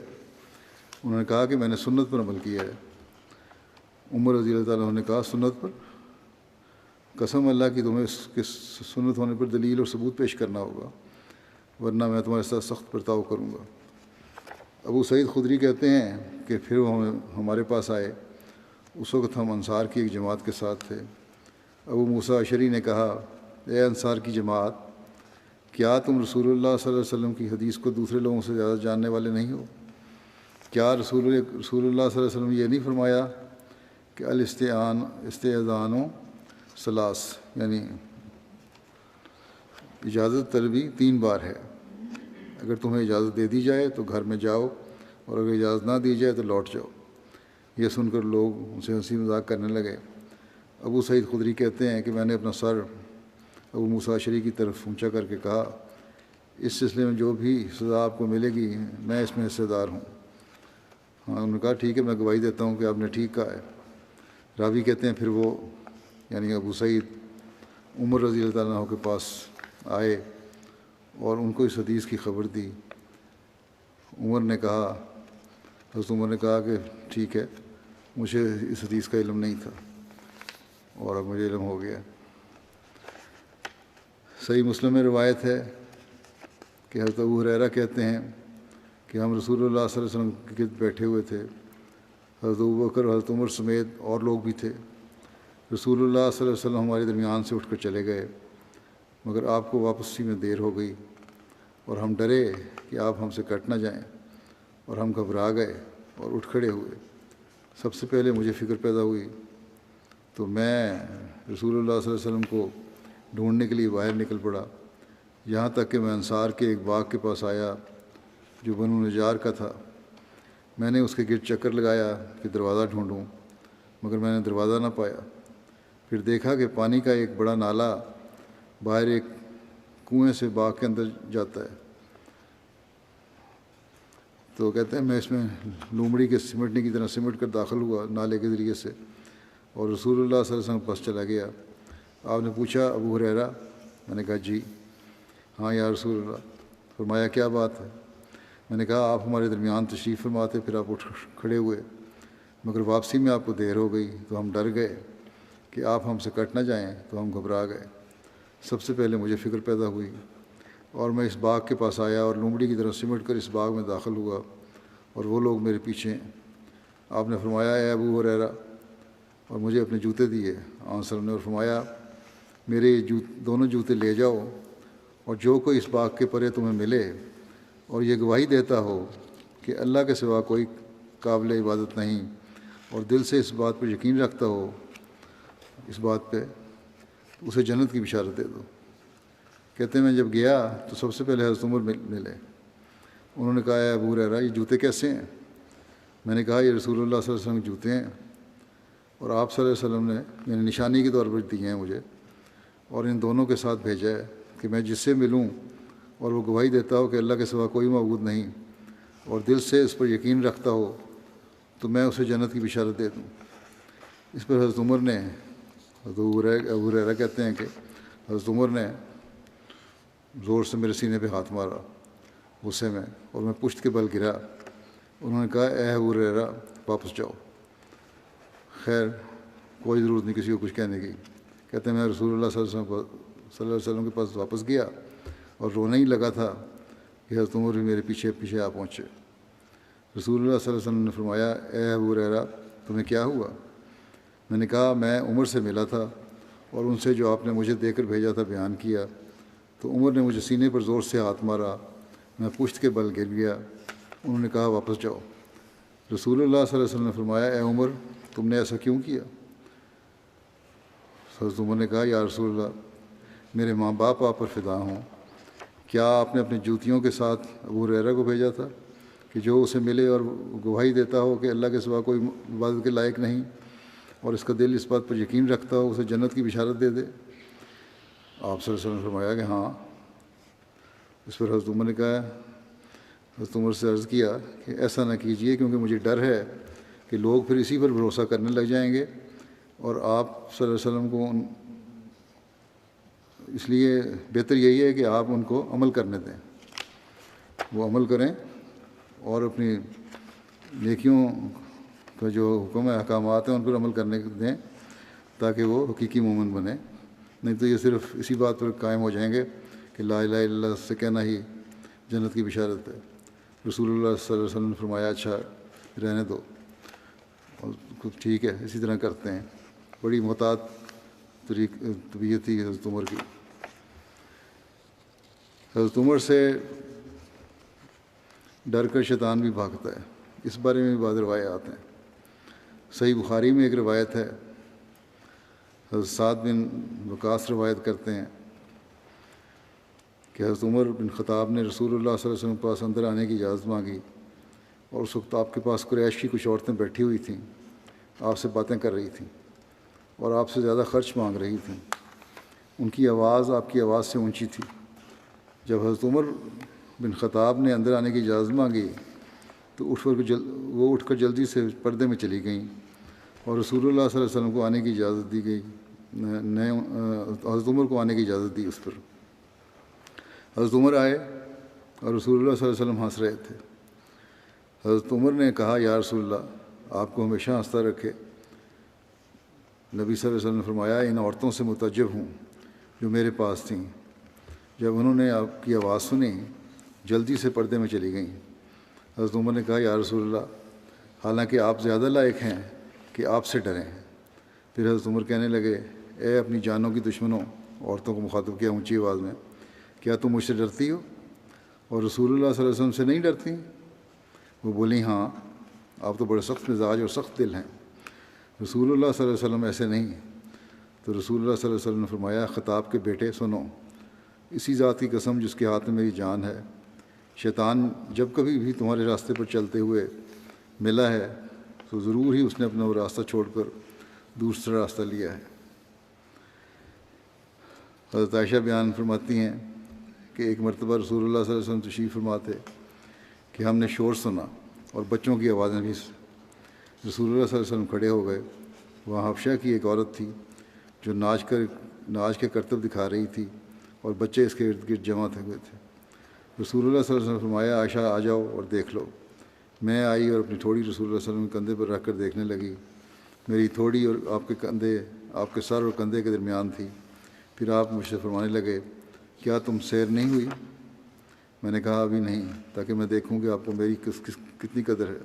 انہوں نے کہا کہ میں نے سنت پر عمل کیا ہے۔ عمر رضی اللہ عنہ نے کہا سنت پر؟ قسم اللہ کی تمہیں اس کے سنت ہونے پر دلیل اور ثبوت پیش کرنا ہوگا، ورنہ میں تمہارے ساتھ سخت برتاؤ کروں گا۔ ابو سعید خدری کہتے ہیں کہ پھر وہ ہمارے پاس آئے۔ اس وقت ہم انصار کی ایک جماعت کے ساتھ تھے۔ ابو موسیٰ اشعری نے کہا اے انصار کی جماعت، کیا تم رسول اللہ صلی اللہ علیہ وسلم کی حدیث کو دوسرے لوگوں سے زیادہ جاننے والے نہیں ہو؟ کیا رسول اللہ صلی اللہ علیہ وسلم یہ نہیں فرمایا کہ استئذان و ثلاث، یعنی اجازت طلبی 3 بار ہے، اگر تمہیں اجازت دے دی جائے تو گھر میں جاؤ اور اگر اجازت نہ دی جائے تو لوٹ جاؤ۔ یہ سن کر لوگ ان سے ہنسی مذاق کرنے لگے۔ ابو سعید خدری کہتے ہیں کہ میں نے اپنا سر ابو موسیٰ اشعری کی طرف اونچا کر کے کہا اس سلسلے میں جو بھی سزا آپ کو ملے گی میں اس میں حصے دار ہوں۔ انہوں نے کہا ٹھیک ہے، میں گواہی دیتا ہوں کہ آپ نے ٹھیک کہا ہے۔ راوی کہتے ہیں پھر وہ یعنی ابو سعید عمر رضی اللہ عنہ کے پاس آئے اور ان کو اس حدیث کی خبر دی۔ حضرت عمر نے کہا کہ ٹھیک ہے، مجھے اس حدیث کا علم نہیں تھا اور اب مجھے علم ہو گیا۔ صحیح مسلم میں روایت ہے کہ حضرت ابو ہریرہ کہتے ہیں کہ ہم رسول اللہ صلی اللہ علیہ وسلم کے گرد بیٹھے ہوئے تھے، حضرت ابوبکر اور حضرت عمر سمیت اور لوگ بھی تھے۔ رسول اللہ صلی اللہ علیہ وسلم ہمارے درمیان سے اٹھ کر چلے گئے، مگر آپ کو واپسی میں دیر ہو گئی اور ہم ڈرے کہ آپ ہم سے کٹ نہ جائیں اور ہم گھبرا گئے اور اٹھ کھڑے ہوئے۔ سب سے پہلے مجھے فکر پیدا ہوئی تو میں رسول اللہ صلی اللہ علیہ وسلم کو ڈھونڈنے کے لیے باہر نکل پڑا، یہاں تک کہ میں انصار کے ایک باغ کے پاس آیا جو بنو نجار کا تھا۔ میں نے اس کے گرد چکر لگایا کہ دروازہ ڈھونڈوں، مگر میں نے دروازہ نہ پایا۔ پھر دیکھا کہ پانی کا ایک بڑا نالا باہر ایک کنویں سے باغ کے اندر جاتا ہے۔ تو کہتے ہیں میں اس میں لومڑی کے سمٹنے کی طرح سمٹ کر داخل ہوا نالے کے ذریعے سے اور رسول اللہ صلی اللہ علیہ وسلم پاس چلا گیا۔ آپ نے پوچھا ابو ہریرہ؟ میں نے کہا جی ہاں یا رسول اللہ۔ فرمایا کیا بات ہے؟ میں نے کہا آپ ہمارے درمیان تشریف فرما تھے، پھر آپ اٹھ کھڑے ہوئے، مگر واپسی میں آپ کو دیر ہو گئی تو ہم ڈر گئے کہ آپ ہم سے کٹ نہ جائیں تو ہم گھبرا گئے۔ سب سے پہلے مجھے فکر پیدا ہوئی اور میں اس باغ کے پاس آیا اور لومڑی کی طرح سمٹ کر اس باغ میں داخل ہوا اور وہ لوگ میرے پیچھے ہیں۔ آپ نے فرمایا اے ابو ہریرہ، اور مجھے اپنے جوتے دیے۔ آن صلی اللہ علیہ وسلم نے اور فرمایا میرے دونوں جوتے لے جاؤ اور جو کوئی اس باغ کے پرے تمہیں ملے اور یہ گواہی دیتا ہو کہ اللہ کے سوا کوئی قابل عبادت نہیں اور دل سے اس بات پر یقین رکھتا ہو، اس بات پہ اسے جنت کی بشارت دے دو۔ کہتے ہیں میں جب گیا تو سب سے پہلے حضرت عمر ملے۔ انہوں نے کہا اے ابو ہریرہ یہ جوتے کیسے ہیں؟ میں نے کہا یہ رسول اللہ صلی اللہ علیہ وسلم کے جوتے ہیں اور آپ صلی اللہ علیہ وسلم نے یعنی نشانی کے طور پر دیے ہیں مجھے اور ان دونوں کے ساتھ بھیجا ہے کہ میں جس سے ملوں اور وہ گواہی دیتا ہو کہ اللہ کے سوا کوئی معبود نہیں اور دل سے اس پر یقین رکھتا ہو تو میں اسے جنت کی بشارت دے دوں۔ اس پر حضرت عمر نے ابو ہریرہ کہتے ہیں کہ حضرت عمر نے زور سے میرے سینے پہ ہاتھ مارا غصے میں اور میں پشت کے بل گرا۔ انہوں نے کہا اے ابو ہریرہ واپس جاؤ۔ خیر کوئی ضرورت نہیں کسی کو کچھ کہنے کی۔ کہتے ہیں میں رسول اللہ صلی اللہ علیہ وسلم کے پاس واپس گیا اور رونا ہی لگا تھا کہ حضرت عمر بھی میرے پیچھے پیچھے آ پہنچے۔ رسول اللہ صلی اللہ علیہ وسلم نے فرمایا اے ابو ہریرہ تمہیں کیا ہوا؟ میں نے کہا میں عمر سے ملا تھا اور ان سے جو آپ نے مجھے دے کر بھیجا تھا بیان کیا، تو عمر نے مجھے سینے پر زور سے ہاتھ مارا، میں پشت کے بل گر گیا۔ انہوں نے کہا واپس جاؤ۔ رسول اللہ صلی اللہ علیہ وسلم نے فرمایا اے عمر تم نے ایسا کیوں کیا؟ حضرت عمر نے کہا یا رسول اللہ میرے ماں باپ آپ پر فدا ہوں، کیا آپ نے اپنی جوتیوں کے ساتھ ابو ہریرہ کو بھیجا تھا کہ جو اسے ملے اور گواہی دیتا ہو کہ اللہ کے سوا کوئی عبادت کے لائق نہیں، اور اس کا دل اس بات پر یقین رکھتا ہو اسے جنت کی بشارت دے دے؟ آپ صلی اللہ علیہ وسلم نے فرمایا کہ ہاں۔ اس پر حضرت عمر نے کہا، حضرت عمر سے عرض کیا کہ ایسا نہ کیجیے، کیونکہ مجھے ڈر ہے کہ لوگ پھر اسی پر بھروسہ کرنے لگ جائیں گے، اور آپ صلی اللہ علیہ وسلم کو اس لیے بہتر یہی ہے کہ آپ ان کو عمل کرنے دیں، وہ عمل کریں اور اپنی نیکیوں کا جو حکم ہے احکامات ہیں ان پر عمل کرنے دیں تاکہ وہ حقیقی مومن بنے، نہیں تو یہ صرف اسی بات پر قائم ہو جائیں گے کہ لا الہ الا اللہ سے کہنا ہی جنت کی بشارت ہے۔ رسول اللہ صلی اللہ علیہ وسلم نے فرمایا اچھا رہنے دو، اور ٹھیک ہے اسی طرح کرتے ہیں۔ بڑی محتاط طبیعت تھی حضرت عمر کی۔ حضرت عمر سے ڈر کر شیطان بھی بھاگتا ہے، اس بارے میں بھی بعض روایات ہیں۔ صحیح بخاری میں ایک روایت ہے، حضرت سعد بن وقاص روایت کرتے ہیں کہ حضرت عمر بن خطاب نے رسول اللہ صلی اللہ علیہ وسلم کے پاس اندر آنے کی اجازت مانگی، اور اس وقت آپ کے پاس قریش کی کچھ عورتیں بیٹھی ہوئی تھیں، آپ سے باتیں کر رہی تھیں اور آپ سے زیادہ خرچ مانگ رہی تھیں۔ ان کی آواز آپ کی آواز سے اونچی تھی۔ جب حضرت عمر بن خطاب نے اندر آنے کی اجازت مانگی تو وہ اٹھ کر جلدی سے پردے میں چلی گئیں، اور رسول اللہ صلی اللہ علیہ وسلم کو آنے کی اجازت دی گئی، حضرت عمر کو آنے کی اجازت دی اس پر۔ حضرت عمر آئے اور رسول اللہ صلی اللہ علیہ وسلم ہنس رہے تھے۔ حضرت عمر نے کہا یا رسول اللہ آپ کو ہمیشہ ہنستا رکھے۔ نبی صلی اللہ علیہ وسلم نے فرمایا ان عورتوں سے متعجب ہوں جو میرے پاس تھیں، جب انہوں نے آپ کی آواز سنی جلدی سے پردے میں چلی گئیں۔ حضرت عمر نے کہا یا رسول اللہ حالانکہ آپ زیادہ لائق ہیں کہ آپ سے ڈریں۔ پھر حضرت عمر کہنے لگے اے اپنی جانوں کی دشمنوں، عورتوں کو مخاطب کیا اونچی آواز میں، کیا تم مجھ سے ڈرتی ہو اور رسول اللہ صلی اللہ علیہ وسلم سے نہیں ڈرتی؟ وہ بولی ہاں، آپ تو بڑے سخت مزاج اور سخت دل ہیں، رسول اللہ صلی اللہ علیہ وسلم ایسے نہیں۔ تو رسول اللہ صلی اللہ علیہ وسلم نے فرمایا خطاب کے بیٹے سنو، اسی ذات کی قسم جس کے ہاتھ میں میری جان ہے، شیطان جب کبھی بھی تمہارے راستے پر چلتے ہوئے ملا ہے تو ضرور ہی اس نے اپنا وہ راستہ چھوڑ کر دوسرا راستہ لیا ہے۔ حضرت عائشہ بیان فرماتی ہیں کہ ایک مرتبہ رسول اللہ صلی اللہ علیہ وسلم تشریف فرما تھے کہ ہم نے شور سنا اور بچوں کی آوازیں بھی۔ رسول اللہ صلی اللہ علیہ وسلم کھڑے ہو گئے۔ وہاں حبشہ کی ایک عورت تھی جو ناچ کے کرتب دکھا رہی تھی اور بچے اس کے ارد گرد جمع ہوئے تھے۔ رسول اللہ صلی اللہ علیہ وسلم نے فرمایا عائشہ آ جاؤ اور دیکھ لو۔ میں آئی اور اپنی تھوڑی رسول اللہ صلی اللہ علیہ وسلم کے کندھے پر رکھ کر دیکھنے لگی۔ میری تھوڑی اور آپ کے سر اور کندھے کے درمیان تھی۔ پھر آپ مجھ سے فرمانے لگے کیا تم سیر نہیں ہوئی؟ میں نے کہا ابھی نہیں، تاکہ میں دیکھوں کہ آپ کو میری کتنی قدر ہے۔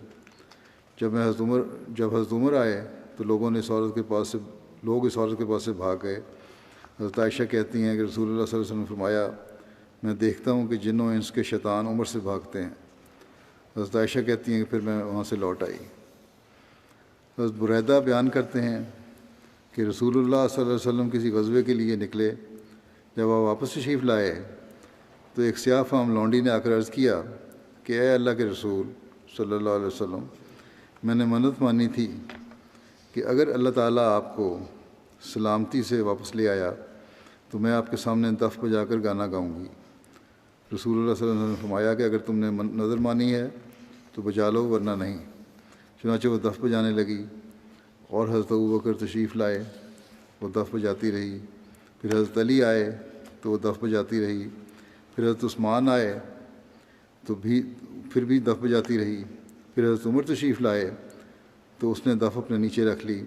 جب حضرت عمر آئے تو لوگ اس عورت کے پاس سے بھاگ گئے۔ حضرت عائشہ کہتی ہیں کہ رسول اللہ صلی اللہ علیہ وسلم نے فرمایا میں دیکھتا ہوں کہ جن و انس کے شیطان عمر سے بھاگتے ہیں۔ حضرت عائشہ کہتی ہیں کہ پھر میں وہاں سے لوٹ آئی۔ حضرت بریدہ بیان کرتے ہیں کہ رسول اللہ صلی اللہ علیہ وسلم کسی غزوے کے لیے نکلے، جب آپ واپس تشریف لائے تو ایک سیاہ فام لونڈی نے آ کر عرض کیا کہ اے اللہ کے رسول صلی اللہ علیہ وسلم، میں نے منت مانی تھی کہ اگر اللہ تعالیٰ آپ کو سلامتی سے واپس لے آیا تو میں آپ کے سامنے دف بجا کر گانا گاؤں گی۔ رسول اللہ صلی اللہ علیہ وسلم نے فرمایا کہ اگر تم نے نظر مانی ہے تو بجا لو ورنہ نہیں۔ چنانچہ وہ دف بجانے لگی اور حضرت ابوبکر تشریف لائے، وہ دف بجاتی رہی۔ پھر حضرت علی آئے تو وہ دف بجاتی رہی۔ پھر حضرت عثمان آئے تو پھر بھی دف بجاتی رہی۔ پھر حضرت عمر تشریف لائے تو اس نے دف اپنے نیچے رکھ لی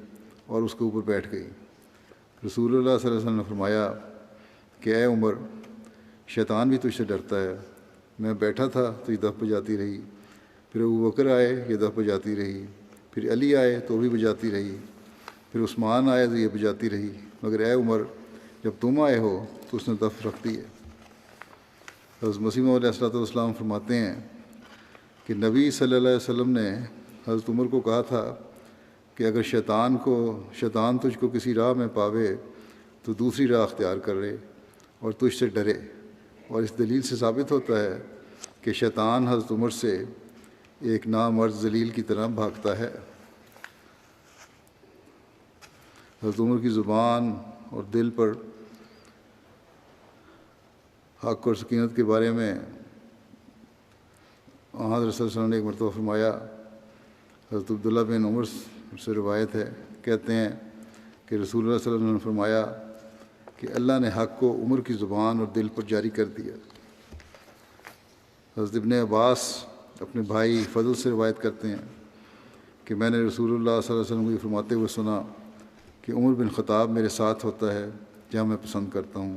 اور اس کے اوپر بیٹھ گئی۔ رسول اللہ صلی اللہ علیہ وسلم نے فرمایا کہ اے عمر، شیطان بھی تجھ سے ڈرتا ہے۔ میں بیٹھا تھا تو یہ دف بجاتی رہی، پھر ابوبکر آئے یہ دف بجاتی رہی، پھر علی آئے تو بھی بجاتی رہی، پھر عثمان آئے تو یہ بجاتی رہی، مگر اے عمر جب تم آئے ہو تو اس نے دف رکھ دی ہے۔ حضرت مسیح موعود علیہ الصلوۃ والسلام فرماتے ہیں کہ نبی صلی اللہ علیہ وسلم نے حضرت عمر کو کہا تھا کہ اگر شیطان تجھ کو کسی راہ میں پاوے تو دوسری راہ اختیار کر لے اور تجھ سے ڈرے۔ اور اس دلیل سے ثابت ہوتا ہے کہ شیطان حضرت عمر سے ایک نامرد ذلیل کی طرح بھاگتا ہے۔ حضرت عمر کی زبان اور دل پر حق اور سکینت کے بارے میں حضرت صلی اللہ علیہ وسلم نے ایک مرتبہ فرمایا، حضرت عبداللہ بن عمر سے روایت ہے، کہتے ہیں کہ رسول اللہ صلی اللہ علیہ وسلم نے فرمایا کہ اللہ نے حق کو عمر کی زبان اور دل پر جاری کر دیا۔ حضرت ابن عباس اپنے بھائی فضل سے روایت کرتے ہیں کہ میں نے رسول اللہ صلی اللہ علیہ وسلم کو یہ فرماتے ہوئے سنا کہ عمر بن خطاب میرے ساتھ ہوتا ہے جہاں میں پسند کرتا ہوں،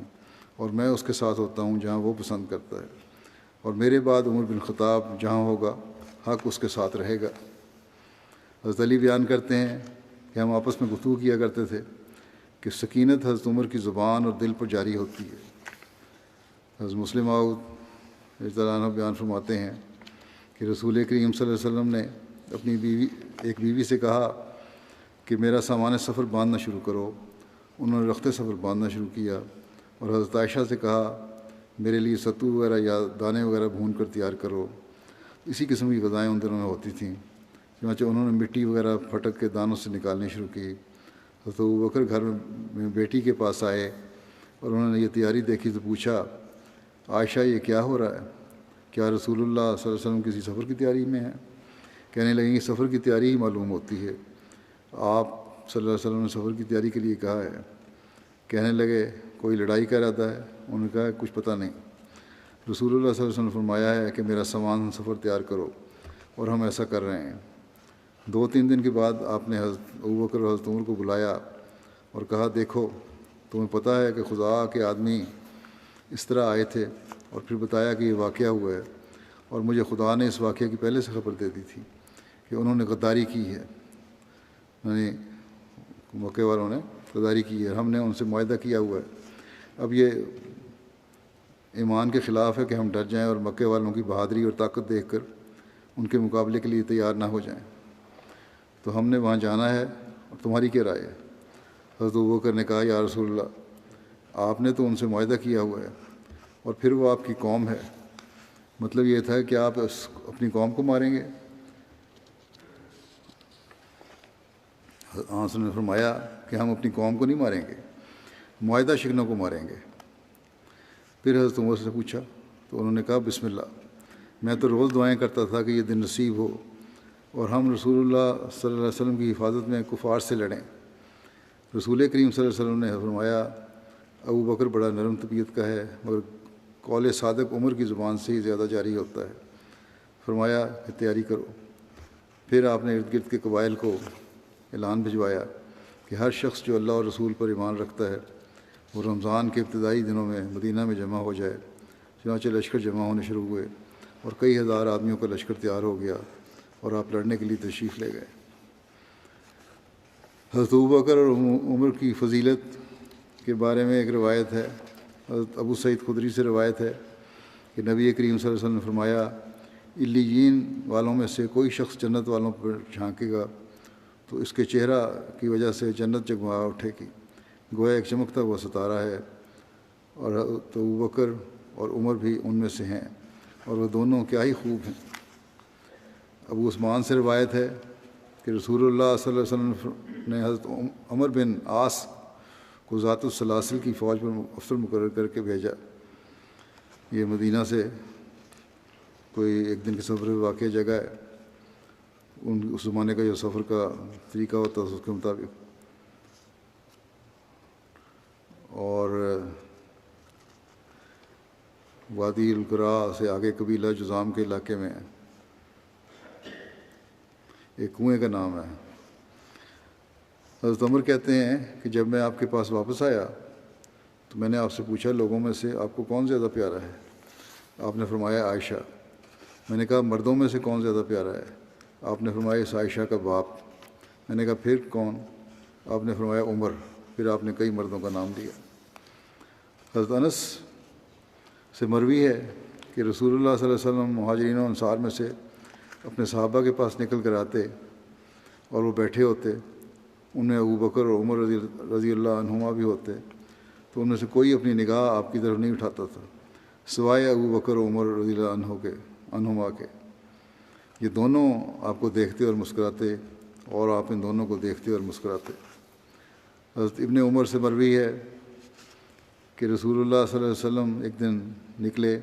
اور میں اس کے ساتھ ہوتا ہوں جہاں وہ پسند کرتا ہے، اور میرے بعد عمر بن خطاب جہاں ہوگا حق اس کے ساتھ رہے گا۔ حضرت علی بیان کرتے ہیں کہ ہم آپس میں گفتگو کیا کرتے تھے کہ سکینت حضرت عمر کی زبان اور دل پر جاری ہوتی ہے۔ حضرت مسلم معود رضی اللہ عنہ بیان فرماتے ہیں کہ رسول کریم صلی اللہ علیہ وسلم نے اپنی ایک بیوی سے کہا کہ میرا سامان سفر باندھنا شروع کرو۔ انہوں نے رخت سفر باندھنا شروع کیا، اور حضرت عائشہ سے کہا میرے لیے ستو وغیرہ یا دانے وغیرہ بھون کر تیار کرو۔ اسی قسم کی غذائیں ان دنوں میں ہوتی تھیں، چنانچہ انہوں نے مٹی وغیرہ پھٹک کے دانوں سے نکالنی شروع کی۔ حضرت ابوبکر گھر میں بیٹی کے پاس آئے اور انہوں نے یہ تیاری دیکھی تو پوچھا، عائشہ یہ کیا ہو رہا ہے؟ کیا رسول اللہ صلی اللہ علیہ وسلم کسی سفر کی تیاری میں ہیں؟ کہنے لگیں کہ سفر کی تیاری ہی معلوم ہوتی ہے، آپ صلی اللہ علیہ وسلم نے سفر کی تیاری کے لیے کہا ہے۔ کہنے لگے کوئی لڑائی کا ارادہ ہے؟ انہوں نے کہا کچھ پتہ نہیں۔ رسول اللہ صلی اللہ علیہ وسلم نے فرمایا ہے کہ میرا سامان سفر تیار کرو، اور ہم ایسا کر رہے ہیں۔ 2-3 دن کے بعد آپ نے حضرت ابوبکر اور حضرت عمر کو بلایا اور کہا دیکھو تمہیں پتہ ہے کہ خزاعہ کے آدمی اس طرح آئے تھے، اور پھر بتایا کہ یہ واقعہ ہوا ہے، اور مجھے خدا نے اس واقعے کی پہلے سے خبر دے دی تھی کہ انہوں نے غداری کی ہے، یعنی مکے والوں نے غداری کی ہے، ہم نے ان سے معاہدہ کیا ہوا ہے۔ اب یہ ایمان کے خلاف ہے کہ ہم ڈر جائیں اور مکے والوں کی بہادری اور طاقت دیکھ کر ان کے مقابلے کے لیے تیار نہ ہو جائیں، تو ہم نے وہاں جانا ہے، اور تمہاری کیا رائے ہے؟ حضرت ابوبکر نے کہا یا رسول اللہ، آپ نے تو ان سے معاہدہ کیا ہوا ہے، اور پھر وہ آپ کی قوم ہے، مطلب یہ تھا کہ آپ اپنی قوم کو ماریں گے؟ حضرت نے فرمایا کہ ہم اپنی قوم کو نہیں ماریں گے، معاہدہ شکنوں کو ماریں گے۔ پھر حضرت عمر سے پوچھا تو انہوں نے کہا بسم اللہ، میں تو روز دعائیں کرتا تھا کہ یہ دن نصیب ہو اور ہم رسول اللہ صلی اللہ علیہ وسلم کی حفاظت میں کفار سے لڑیں۔ رسول کریم صلی اللہ علیہ وسلم نے فرمایا ابوبکر بڑا نرم طبیعت کا ہے، مگر قول صادق عمر کی زبان سے ہی زیادہ جاری ہوتا ہے۔ فرمایا کہ تیاری کرو۔ پھر آپ نے ارد گرد کے قبائل کو اعلان بھجوایا کہ ہر شخص جو اللہ اور رسول پر ایمان رکھتا ہے وہ رمضان کے ابتدائی دنوں میں مدینہ میں جمع ہو جائے۔ چنانچہ لشکر جمع ہونے شروع ہوئے اور کئی ہزار آدمیوں کا لشکر تیار ہو گیا اور آپ لڑنے کے لیے تشریف لے گئے۔ حضرت ابوبکر اور عمر کی فضیلت کے بارے میں ایک روایت ہے، حضرت ابو سعید خدری سے روایت ہے کہ نبی کریم صلی اللہ علیہ وسلم نے فرمایا علیین والوں میں سے کوئی شخص جنت والوں پر جھانکے گا تو اس کے چہرہ کی وجہ سے جنت جگمگا اٹھے گی، گویا ایک چمکتا ہوا ستارہ ہے، اور حضرت ابوبکر اور عمر بھی ان میں سے ہیں، اور وہ دونوں کیا ہی خوب ہیں۔ ابو عثمان سے روایت ہے کہ رسول اللہ صلی اللہ علیہ وسلم نے حضرت عمر بن عاص کو ذات السلاسل کی فوج پر افسر مقرر کر کے بھیجا۔ یہ مدینہ سے کوئی ایک دن کے سفر میں واقع جگہ ہے، اس زمانے کا جو سفر کا طریقہ ہوتا ہے اس کے مطابق، اور وادی القرا سے آگے قبیلہ جذام کے علاقے میں ایک کنویں کا نام ہے۔ حضرت عمر کہتے ہیں کہ جب میں آپ کے پاس واپس آیا تو میں نے آپ سے پوچھا لوگوں میں سے آپ کو کون زیادہ پیارا ہے؟ آپ نے فرمایا عائشہ۔ میں نے کہا مردوں میں سے کون زیادہ پیارا ہے؟ آپ نے فرمایا اس عائشہ کا باپ۔ میں نے کہا پھر کون؟ آپ نے فرمایا عمر۔ پھر آپ نے کئی مردوں کا نام لیا۔ حضرت انس سے مروی ہے کہ رسول اللہ صلی اللہ علیہ وسلم مہاجرین و انصار میں سے اپنے صحابہ کے پاس نکل کر آتے اور وہ بیٹھے ہوتے، ان میں ابوبکر اور عمر رضی اللہ عنہما بھی ہوتے، تو ان میں سے کوئی اپنی نگاہ آپ کی طرف نہیں اٹھاتا تھا سوائے ابو بکر و عمر رضی اللہ عنہما کے۔ یہ دونوں آپ کو دیکھتے اور مسکراتے، اور آپ ان دونوں کو دیکھتے اور مسکراتے۔ حضرت ابن عمر سے مروی ہے کہ رسول اللہ صلی اللہ علیہ وسلم ایک دن نکلے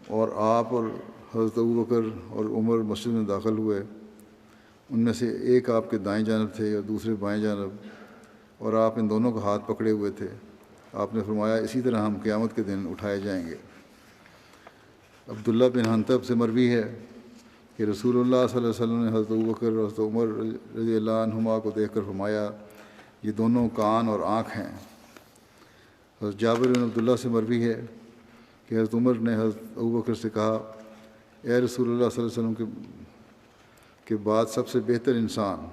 اور آپ اور حضرت ابو بکر اور عمر مسجد میں داخل ہوئے۔ ان میں سے ایک آپ کے دائیں جانب تھے اور دوسرے بائیں جانب، اور آپ ان دونوں کا ہاتھ پکڑے ہوئے تھے۔ آپ نے فرمایا اسی طرح ہم قیامت کے دن اٹھائے جائیں گے۔ عبداللہ بن حنطب سے مروی ہے کہ رسول اللہ صلی اللہ علیہ وسلم نے حضرت ابوبکر اور حضرت عمر رضی اللہ عنہما کو دیکھ کر فرمایا یہ دونوں کان اور آنکھ ہیں۔ حضرت جابر بن عبداللہ سے مروی ہے کہ حضرت عمر نے حضرت ابوبکر سے کہا اے رسول اللہ صلی اللہ علیہ وسلم کے بعد سب سے بہتر انسان۔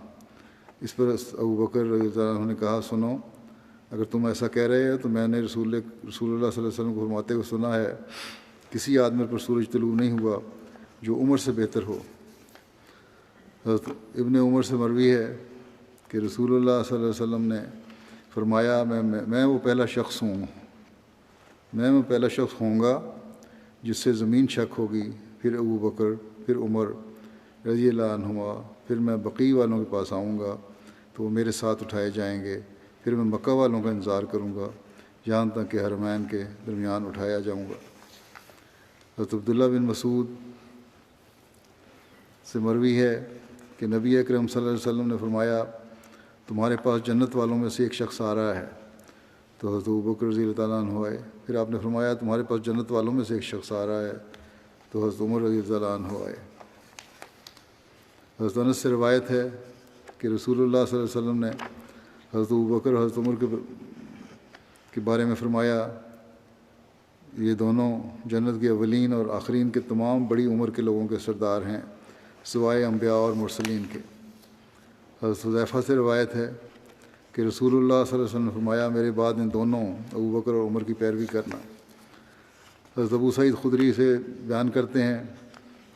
اس پر ابوبکر رضی اللہ عنہ نے کہا سنو، اگر تم ایسا کہہ رہے ہو تو میں نے رسول اللہ صلی اللہ علیہ وسلم کو فرماتے ہوئے سنا ہے کسی آدمی پر سورج طلوع نہیں ہوا جو عمر سے بہتر ہو۔ حضرت ابن عمر سے مروی ہے کہ رسول اللہ صلی اللہ علیہ وسلم نے فرمایا میں وہ پہلا شخص ہوں، میں وہ پہلا شخص ہوں گا جس سے زمین شک ہوگی، پھر ابو بکر، پھر عمر رضی اللہ عنہما، پھر میں بقیع والوں کے پاس آؤں گا تو وہ میرے ساتھ اٹھائے جائیں گے، پھر میں مکہ والوں کا انتظار کروں گا یہاں تک کہ حرمین کے درمیان اٹھایا جاؤں گا۔ حضرت عبداللہ بن مسعود سے مروی ہے کہ نبی اکرم صلی اللہ علیہ وسلم نے فرمایا تمہارے پاس جنت والوں میں سے ایک شخص آ رہا ہے، تو حضرت ابوبکر رضی اللہ تعالیٰ عنہ آئے۔ پھر آپ نے فرمایا تمہارے پاس جنت والوں میں سے ایک شخص آ رہا ہے، تو حضرت عمر رضی اللہ عنہ آئے۔ حضرت انس سے روایت ہے کہ رسول اللہ صلی اللہ علیہ وسلم نے حضرت ابوبکر اور حضرت عمر کے بارے میں فرمایا یہ دونوں جنت کے اولین اور آخرین کے تمام بڑی عمر کے لوگوں کے سردار ہیں سوائے انبیاء اور مرسلین کے۔ حضرت حذیفہ سے روایت ہے کہ رسول اللہ صلی اللہ علیہ وسلم نے فرمایا میرے بعد ان دونوں ابوبکر اور عمر کی پیروی کرنا۔ حضرت ابو سعید خدری سے بیان کرتے ہیں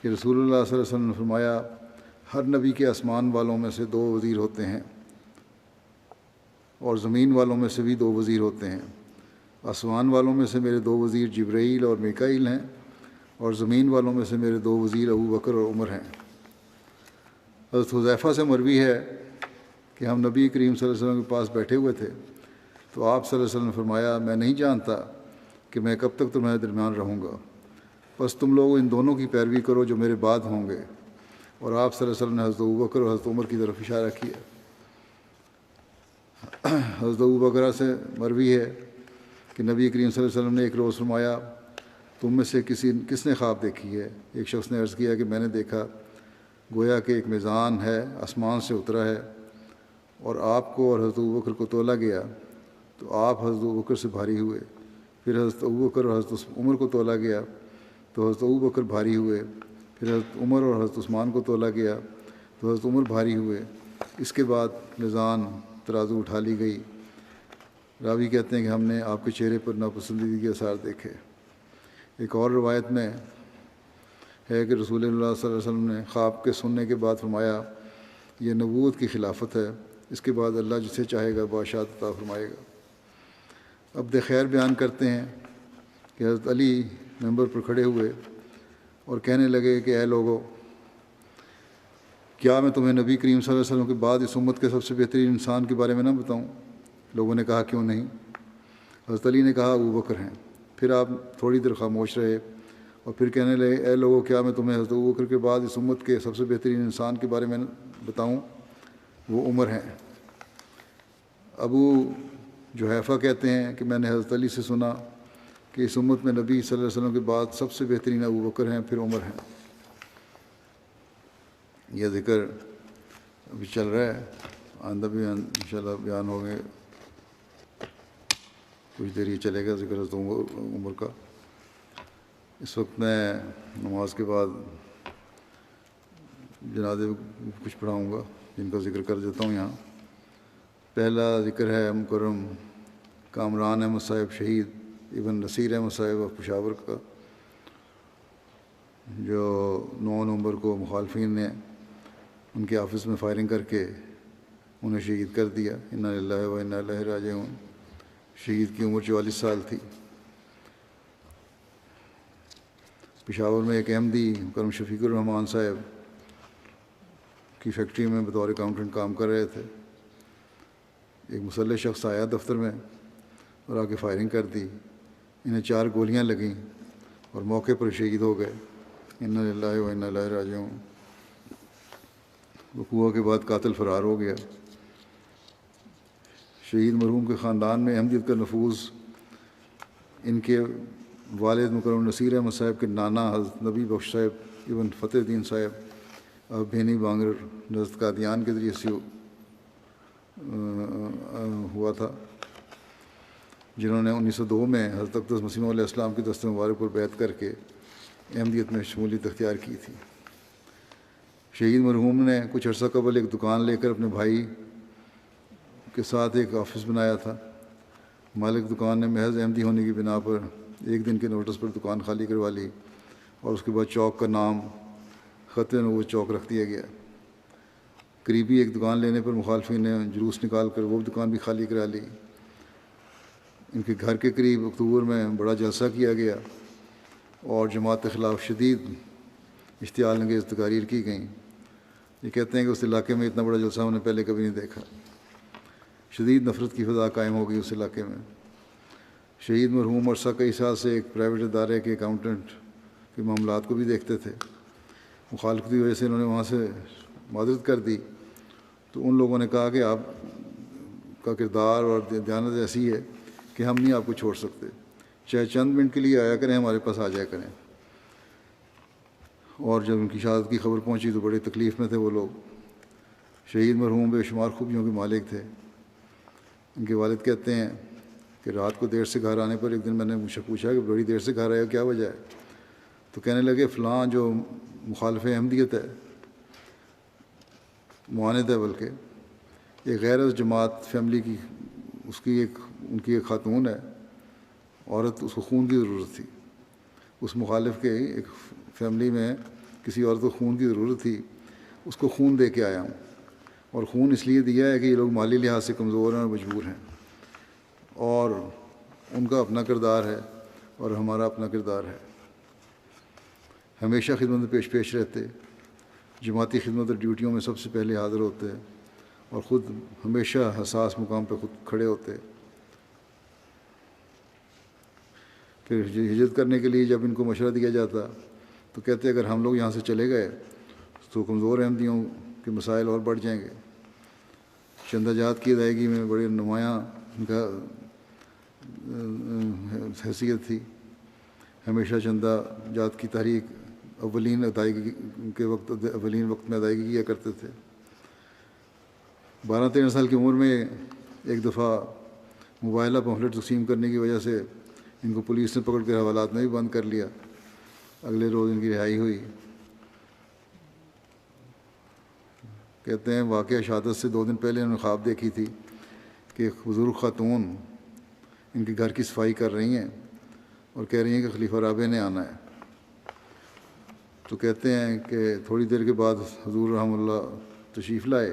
کہ رسول اللہ صلی اللہ علیہ وسلم نے فرمایا ہر نبی کے آسمان والوں میں سے 2 وزیر ہوتے ہیں اور زمین والوں میں سے بھی 2 وزیر ہوتے ہیں۔ آسمان والوں میں سے میرے 2 وزیر جبرائیل اور میکائیل ہیں، اور زمین والوں میں سے میرے 2 وزیر ابو بکر اور عمر ہیں۔ حضرت حذیفہ سے مروی ہے کہ ہم نبی کریم صلی اللہ علیہ وسلم کے پاس بیٹھے ہوئے تھے تو آپ صلی اللہ علیہ وسلم نے فرمایا میں نہیں جانتا کہ میں کب تک تمہارے درمیان رہوں گا، بس تم لوگ ان دونوں کی پیروی کرو جو میرے بعد ہوں گے۔ اور آپ صلی اللہ علیہ وسلم نے حضرت ابوبکر اور حضرت عمر کی طرف اشارہ کیا۔ حضرت ابوبکر سے مروی ہے کہ نبی کریم صلی اللہ علیہ وسلم نے ایک روز فرمایا تم میں سے کس نے خواب دیکھی ہے؟ ایک شخص نے عرض کیا کہ میں نے دیکھا گویا کہ ایک میزان ہے آسمان سے اترا ہے اور آپ کو اور حضرت ابوبکر کو تولا گیا تو آپ حضرت ابوبکر سے بھاری ہوئے، پھر حضرت ابوبکر اور حضرت عمر کو تولا گیا تو حضرت ابوبکر بھاری ہوئے، پھر حضرت عمر اور حضرت عثمان کو تولا گیا تو حضرت عمر بھاری ہوئے۔ اس کے بعد میزان ترازو اٹھا لی گئی۔ راوی کہتے ہیں کہ ہم نے آپ کے چہرے پر ناپسندیدگی کے آثار دیکھے۔ ایک اور روایت میں ہے کہ رسول اللہ صلی اللہ علیہ وسلم نے خواب کے سننے کے بعد فرمایا یہ نبوت کی خلافت ہے، اس کے بعد اللہ جسے چاہے گا بادشاہت عطا فرمائے گا۔ عبد خیر بیان کرتے ہیں کہ حضرت علی ممبر پر کھڑے ہوئے اور کہنے لگے کہ اے لوگو کیا میں تمہیں نبی کریم صلی اللہ علیہ وسلم کے بعد اس امت کے سب سے بہترین انسان کے بارے میں نہ بتاؤں؟ لوگوں نے کہا کیوں نہیں؟ حضرت علی نے کہا ابوبکر ہیں۔ پھر آپ تھوڑی دیر خاموش رہے اور پھر کہنے لگے اے لوگو کیا میں تمہیں حضرت ابوبکر کے بعد اس امت کے سب سے بہترین انسان کے بارے میں بتاؤں؟ وہ عمر ہیں۔ ابو جحیفہ کہتے ہیں کہ میں نے حضرت علی سے سنا کہ اس امت میں نبی صلی اللہ علیہ وسلم کے بعد سب سے بہترین ابوبکر ہیں، پھر عمر ہیں۔ یہ ذکر ابھی چل رہا ہے، آئندہ بھی انشاءاللہ بیان ہوں گے، کچھ دیر یہ چلے گا ذکر حضرت عمر کا۔ اس وقت میں نماز کے بعد جنازے کچھ پڑھاؤں گا جن کا ذکر کر دیتا ہوں یہاں۔ پہلا ذکر ہے مکرم کامران احمد صاحب شہید ابن نصیر احمد صاحب آف پشاور کا، جو 9 نومبر کو مخالفین نے ان کے آفس میں فائرنگ کر کے انہیں شہید کر دیا۔ انا للہ و انا الیہ راجعون۔ شہید کی عمر 44 سال تھی۔ پشاور میں ایک احمدی کرم شفیق الرحمان صاحب کی فیکٹری میں بطور اکاؤنٹنٹ کام کر رہے تھے۔ ایک مسلح شخص آیا دفتر میں اور آ کے فائرنگ کر دی۔ انہیں 4 گولیاں لگیں اور موقع پر شہید ہو گئے۔ انا للہ و انا الیہ راجعون۔ وقوع کے بعد قاتل فرار ہو گیا۔ شہید مرحوم کے خاندان میں احمدیت کا نفوذ ان کے والد مکرم نصیر احمد صاحب کے نانا حضرت نبی بخش صاحب ابن فتح الدین صاحب بھینی بانگر نزد قادیان کے ذریعے سے ہوا تھا، جنہوں نے 1902 میں حضرت اقدس مسیح علیہ السلام کی دست مبارک پر بیعت کر کے احمدیت میں شمولیت اختیار کی تھی۔ شہید مرحوم نے کچھ عرصہ قبل ایک دکان لے کر اپنے بھائی کے ساتھ ایک آفس بنایا تھا۔ مالک دکان نے محض احمدی ہونے کی بنا پر ایک دن کے نوٹس پر دکان خالی کروا لی اور اس کے بعد چوک کا نام خط نبوت چوک رکھ دیا گیا۔ قریبی ایک دکان لینے پر مخالفین نے جلوس نکال کر وہ دکان بھی خالی کرا لی۔ ان کے گھر کے قریب اکتوبر میں بڑا جلسہ کیا گیا اور جماعت کے خلاف شدید اشتعال انگیز تقاریر کی گئیں۔ یہ کہتے ہیں کہ اس علاقے میں اتنا بڑا جلسہ ہم نے پہلے کبھی نہیں دیکھا۔ شدید نفرت کی فضا قائم ہو گئی اس علاقے میں۔ شہید مرحوم عرصہ کئی سال سے ایک پرائیویٹ ادارے کے اکاؤنٹنٹ کے معاملات کو بھی دیکھتے تھے۔ مخالفت کی وجہ سے انہوں نے وہاں سے معذرت کر دی تو ان لوگوں نے کہا کہ آپ کا کردار اور دیانت ایسی ہے کہ ہم نہیں آپ کو چھوڑ سکتے، چاہے چند منٹ کے لیے آیا کریں، ہمارے پاس آ جایا کریں۔ اور جب ان کی شہادت کی خبر پہنچی تو بڑی تکلیف میں تھے وہ لوگ۔ شہید مرحوم بے شمار خوبیوں کے مالک تھے۔ ان کے والد کہتے ہیں کہ رات کو دیر سے گھر آنے پر ایک دن میں نے مجھ سے پوچھا کہ بڑی دیر سے گھر آئے ہو، کیا وجہ ہے؟ تو کہنے لگے فلاں جو مخالف احمدیت ہے، معاند ہے بلکہ، ایک غیر از جماعت فیملی کی ان کی ایک خاتون ہے، عورت، اس کو خون کی ضرورت تھی۔ اس مخالف کے ایک فیملی میں کسی عورت کو خون کی ضرورت تھی، اس کو خون دے کے آیا ہوں، اور خون اس لیے دیا ہے کہ یہ لوگ مالی لحاظ سے کمزور ہیں اور مجبور ہیں، اور ان کا اپنا کردار ہے اور ہمارا اپنا کردار ہے۔ ہمیشہ خدمت میں پیش رہتے، جماعتی خدمت اور ڈیوٹیوں میں سب سے پہلے حاضر ہوتے اور خود ہمیشہ حساس مقام پہ خود کھڑے ہوتے۔ پھر ہجرت کرنے کے لیے جب ان کو مشورہ دیا جاتا تو کہتے اگر ہم لوگ یہاں سے چلے گئے تو کمزور احمدیوں کے مسائل اور بڑھ جائیں گے۔ چندہ جات کی ادائیگی میں بڑے نمایاں ان کا حیثیت تھی۔ ہمیشہ چندہ جات کی تحریک اولین ادائیگی کے وقت میں ادائیگی کیا کرتے تھے۔ 12-13 سال کی عمر میں ایک دفعہ موبائلہ پمفلٹ تقسیم کرنے کی وجہ سے ان کو پولیس نے پکڑ کر حوالات میں بھی بند کر لیا۔ اگلے روز ان کی رہائی ہوئی۔ کہتے ہیں واقعہ شہادت سے 2 دن پہلے انہوں نے خواب دیکھی تھی کہ ایک بزرگ خاتون ان کے گھر کی صفائی کر رہی ہیں اور کہہ رہی ہیں کہ خلیفہ رابع نے آنا ہے۔ تو کہتے ہیں کہ تھوڑی دیر کے بعد حضور رحمہ اللہ تشریف لائے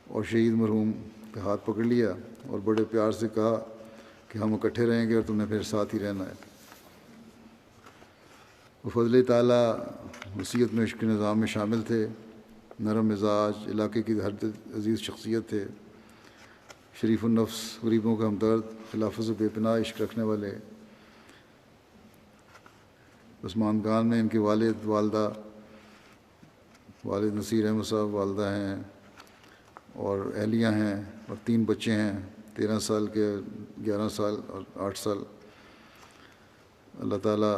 اور شہید مرحوم کا ہاتھ پکڑ لیا اور بڑے پیار سے کہا کہ ہم اکٹھے رہیں گے اور تم نے پھر ساتھ ہی رہنا ہے۔ وہ فضل تعالیٰ وصیت میں عشق نظام میں شامل تھے، نرم مزاج، علاقے کی ہر عزیز شخصیت تھے، شریف النفس، غریبوں کا ہمدرد، خلافت سے بے پناہ عشق رکھنے والے۔ عثمان میں ان کے والد نصیر احمد صاحب، والدہ ہیں اور اہلیہ ہیں اور 3 بچے ہیں، 13 سال کے، 11 سال اور 8 سال۔ اللہ تعالیٰ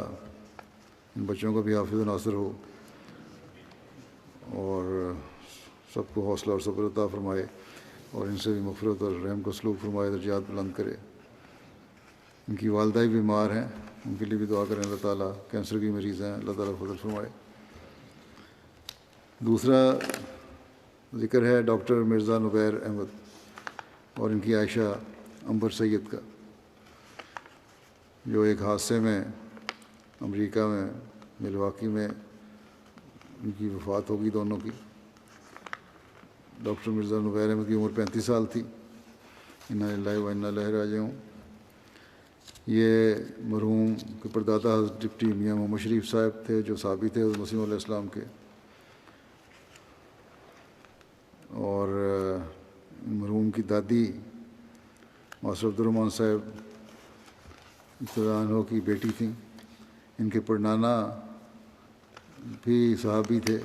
ان بچوں کو بھی حافظ و ناصر ہو اور سب کو حوصلہ اور صبر عطا فرمائے اور ان سے بھی مغفرت اور رحم کو سلوک فرمائے، درجات بلند کرے۔ ان کی والدہ بھی بیمار ہیں، ان کے لیے بھی دعا کریں، اللہ تعالیٰ کینسر کی مریض ہیں، اللہ تعالیٰ فضل فرمائے۔ دوسرا ذکر ہے ڈاکٹر مرزا نبیر احمد اور ان کی عائشہ عنبر سید کا، جو ایک حادثے میں امریکہ میں ملواکی میں ان کی وفات ہوگی دونوں کی۔ ڈاکٹر مرزا نبیر احمد کی عمر 35 سال تھی۔ انا للہ و انا الیہ راجعون۔ یہ مرحوم کے پردادا حضرت ڈپٹی میاں محمد شریف صاحب تھے جو صحابی تھے حضرت مسیح علیہ السلام کے، اور مرحوم کی دادی ماسٹر عبدالرحمٰن صاحب عنہ کی بیٹی تھیں۔ ان کے پڑنانا بھی صحابی تھے،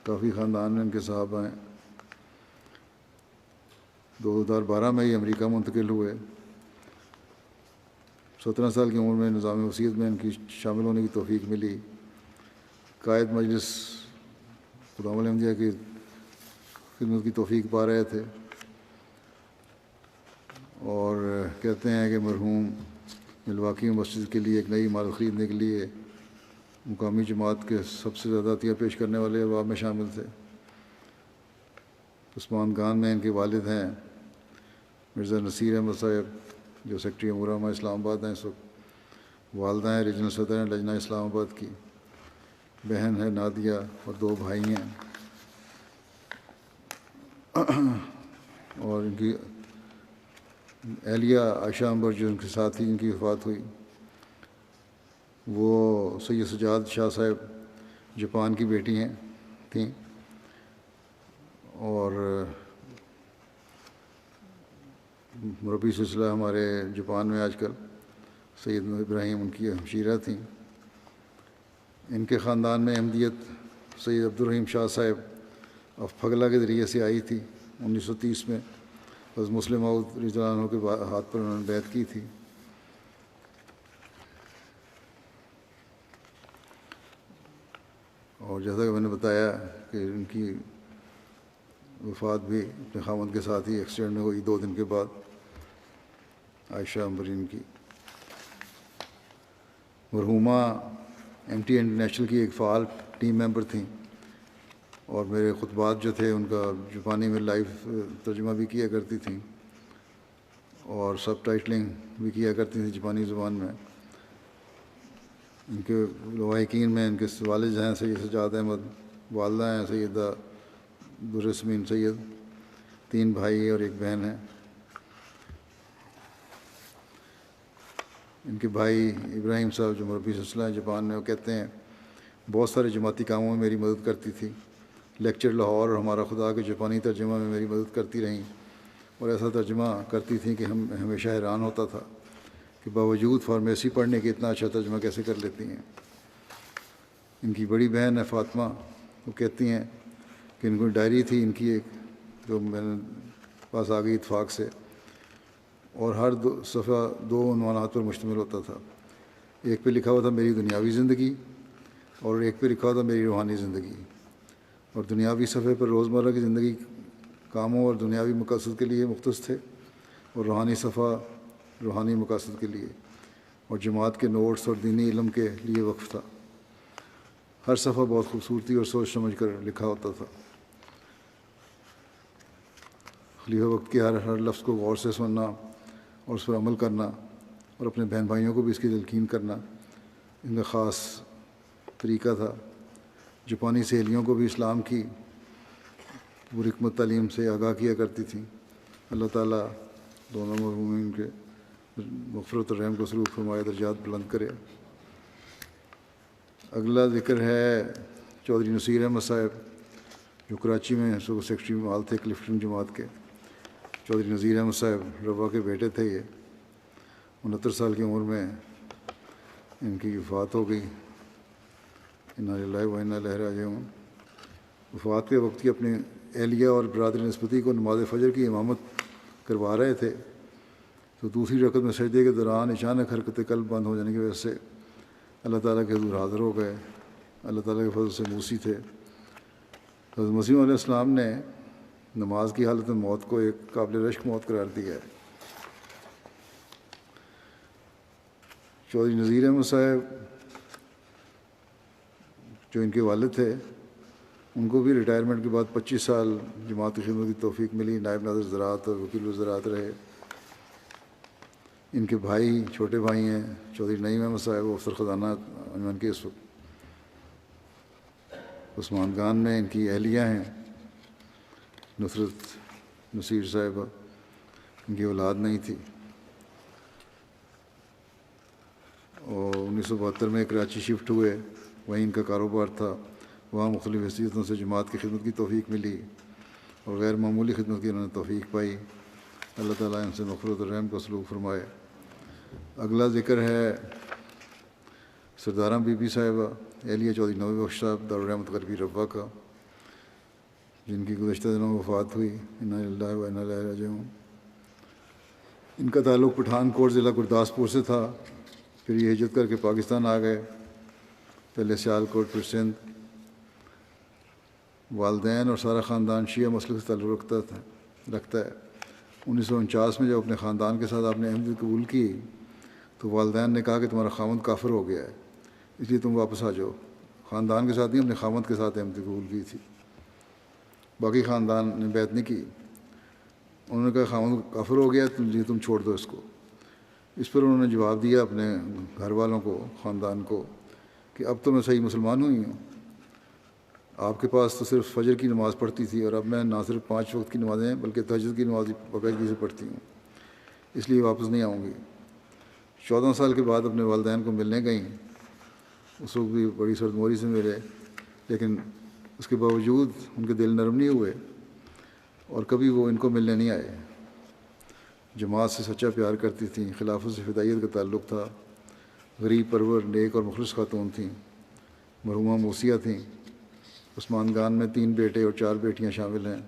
کافی خاندان میں ان کے صحابہ ہیں۔ 2012 میں یہ امریکہ منتقل ہوئے۔ 17 سال کی عمر میں نظام وصیت میں ان کی شامل ہونے کی توفیق ملی۔ قائد مجلس خدام الاحمدیہ کی خدمت کی توفیق پا رہے تھے، اور کہتے ہیں کہ مرحوم ملواکی مسجد کے لیے ایک نئی عمارت خریدنے کے لیے مقامی جماعت کے سب سے زیادہ عطیہ پیش کرنے والے احباب میں شامل تھے۔ عثمان خان میں ان کے والد ہیں مرزا نصیر احمد صاحب جو سیکٹری امور عامہ اسلام آباد ہیں اس وقت، والدہ ہیں ریجنل صدر ہیں لجنہ اسلام آباد کی، بہن ہے نادیہ، اور 2 بھائی ہیں، اور ان کی اہلیہ عائشہ عنبر جو ان کے ساتھ ہی ان کی وفات ہوئی، وہ سید سجاد شاہ صاحب جاپان کی بیٹی تھیں، اور مربی سلسلہ ہمارے جاپان میں آج کل سید ابراہیم ان کی ہمشیرہ تھیں۔ ان کے خاندان میں احمدیت سید عبدالرحیم شاہ صاحب آف پھگلا کے ذریعے سے آئی تھی۔ 1930 میں حضرت مسلم موعود رضی اللہ عنہ کے ہاتھ پر انہوں نے بیعت کی تھی۔ اور جیسا کہ میں نے بتایا کہ ان کی وفات بھی اپنے خاوند کے ساتھ ہی ایکسیڈنٹ میں ہوئی 2 دن کے بعد، عائشہ عنبرین کی۔ مرحومہ MT انٹرنیشنل کی ایک فعال ٹیم ممبر تھیں، اور میرے خطبات جو تھے ان کا جاپانی میں لائیو ترجمہ بھی کیا کرتی تھیں، اور سب ٹائٹلنگ بھی کیا کرتی تھیں جاپانی زبان میں۔ ان کے لواحقین میں ان کے والد ہیں سید سجاد احمد، والدہ ہیں سیدہ دررسمین سید، 3 بھائی اور 1 بہن ہے۔ ان کے بھائی ابراہیم صاحب جو مربی سلسلہ ہیں جاپان میں، وہ کہتے ہیں بہت سارے جماعتی کاموں میں میری مدد کرتی تھی، لیکچر لاہور اور ہمارا خدا کے جاپانی ترجمہ میں میری مدد کرتی رہیں، اور ایسا ترجمہ کرتی تھیں کہ ہم ہمیشہ حیران ہوتا تھا کہ باوجود فارمیسی پڑھنے کے اتنا اچھا ترجمہ کیسے کر لیتی ہیں۔ ان کی بڑی بہن ہے فاطمہ، وہ کہتی ہیں کہ ان کو ڈائری تھی ان کی ایک، جو میرے پاس آ گئی اتفاق سے، اور ہر صفحہ 2 عنوانات پر مشتمل ہوتا تھا۔ ایک پہ لکھا ہوا تھا میری دنیاوی زندگی، اور ایک پہ لکھا ہوا تھا میری روحانی زندگی، اور دنیاوی صفحے پر روزمرہ کی زندگی کاموں اور دنیاوی مقاصد کے لیے مختص تھے، اور روحانی صفحہ روحانی مقاصد کے لیے اور جماعت کے نوٹس اور دینی علم کے لیے وقف تھا۔ ہر صفحہ بہت خوبصورتی اور سوچ سمجھ کر لکھا ہوتا تھا۔ خلیفہ وقت کے ہر لفظ کو غور سے سننا اور اس پر عمل کرنا، اور اپنے بہن بھائیوں کو بھی اس کی تلقین کرنا ان کا خاص طریقہ تھا۔ جاپانی سہیلیوں کو بھی اسلام کی پوری حکمت تعلیم سے آگاہ کیا کرتی تھیں۔ اللہ تعالیٰ دونوں مرحومین کے مغفرت اور رحم کو سلوک فرمائے، درجات بلند کرے۔ اگلا ذکر ہے چودھری نصیر احمد صاحب جو کراچی میں صوبہ سیکرٹری مال تھے کلفٹن جماعت کے۔ چودھری نذیر احمد صاحب روا کے بیٹے تھے۔ یہ 69 سال کی عمر میں ان کی وفات ہو گئی۔ انا للہ و انا الیہ راجعون۔ وفات کے وقت کی اپنی اہلیہ اور برادری نسبتی کو نماز فجر کی امامت کروا رہے تھے، تو دوسری رکعت میں سجدے کے دوران اچانک حرکت قلب بند ہو جانے کی وجہ سے اللہ تعالیٰ کے حضور حاضر ہو گئے۔ اللہ تعالیٰ کے فضل سے موسی تھے۔ حضرت مسیح علیہ السلام نے نماز کی حالت میں موت کو ایک قابل رشک موت قرار دیا ہے۔ چودھری نذیر احمد صاحب جو ان کے والد تھے، ان کو بھی ریٹائرمنٹ کے بعد 25 سال جماعت کی خدمت کی توفیق ملی، نائب ناظر زراعت اور وکیل وزارت رہے۔ ان کے بھائی چھوٹے بھائی ہیں چودھری نعیم احمد صاحب، وہ افسر خزانہ انجمن کے اس وقت۔ عثمان خان میں ان کی اہلیہ ہیں نصرت نصیر صاحبہ، ان کی اولاد نہیں تھی۔ اور 1972 میں کراچی شفٹ ہوئے، وہیں ان کا کاروبار تھا، وہاں مختلف حیثیتوں سے جماعت کی خدمت کی توفیق ملی اور غیر معمولی خدمت کی انہوں نے توفیق پائی۔ اللہ تعالیٰ ان سے مغفرت اور رحم کا سلوک فرمائے۔ اگلا ذکر ہے سردارہ بی بی صاحبہ اہلیہ چودھری نوی بخش صاحب دارالرحمت غربی ربوہ کا، جن کی گزشتہ دنوں میں وفات ہوئی۔ انا للہ و انا الیہ راجعون۔ ان کا تعلق پٹھان کوٹ ضلع گرداسپور سے تھا، پھر یہ ہجرت کر کے پاکستان آ گئے، پہلے سیالکوٹ پھر سندھ۔ والدین اور سارا خاندان شیعہ مسلک سے تعلق رکھتا ہے۔ 1949 میں جب اپنے خاندان کے ساتھ آپ نے احمدیت قبول کی تو والدین نے کہا کہ تمہارا خاوند کافر ہو گیا ہے، اس لیے تم واپس آ جاؤ۔ خاندان کے ساتھ نہیں، اپنے خاوند کے ساتھ احمدیت قبول کی تھی، باقی خاندان نے بیعت نہیں کی۔ انہوں نے کہا خاوند کافر ہو گیا تم چھوڑ دو اس کو۔ اس پر انہوں نے جواب دیا اپنے گھر والوں کو، خاندان کو، کہ اب تو میں صحیح مسلمان ہوئی ہوں، آپ کے پاس تو صرف فجر کی نماز پڑھتی تھی، اور اب میں نہ صرف 5 وقت کی نمازیں بلکہ تہجد کی نماز باقاعدگی سے پڑھتی ہوں، اس لیے واپس نہیں آؤں گی۔ 14 سال کے بعد اپنے والدین کو ملنے گئیں، اس وقت بھی بڑی سردموری سے ملے، لیکن اس کے باوجود ان کے دل نرم نہیں ہوئے اور کبھی وہ ان کو ملنے نہیں آئے۔ جماعت سے سچا پیار کرتی تھیں، خلافت سے فدائیت کا تعلق تھا، غریب پرور، نیک اور مخلص خاتون تھیں، مرحومہ موسیہ تھیں۔ عثمان گان میں 3 بیٹے اور 4 بیٹیاں شامل ہیں۔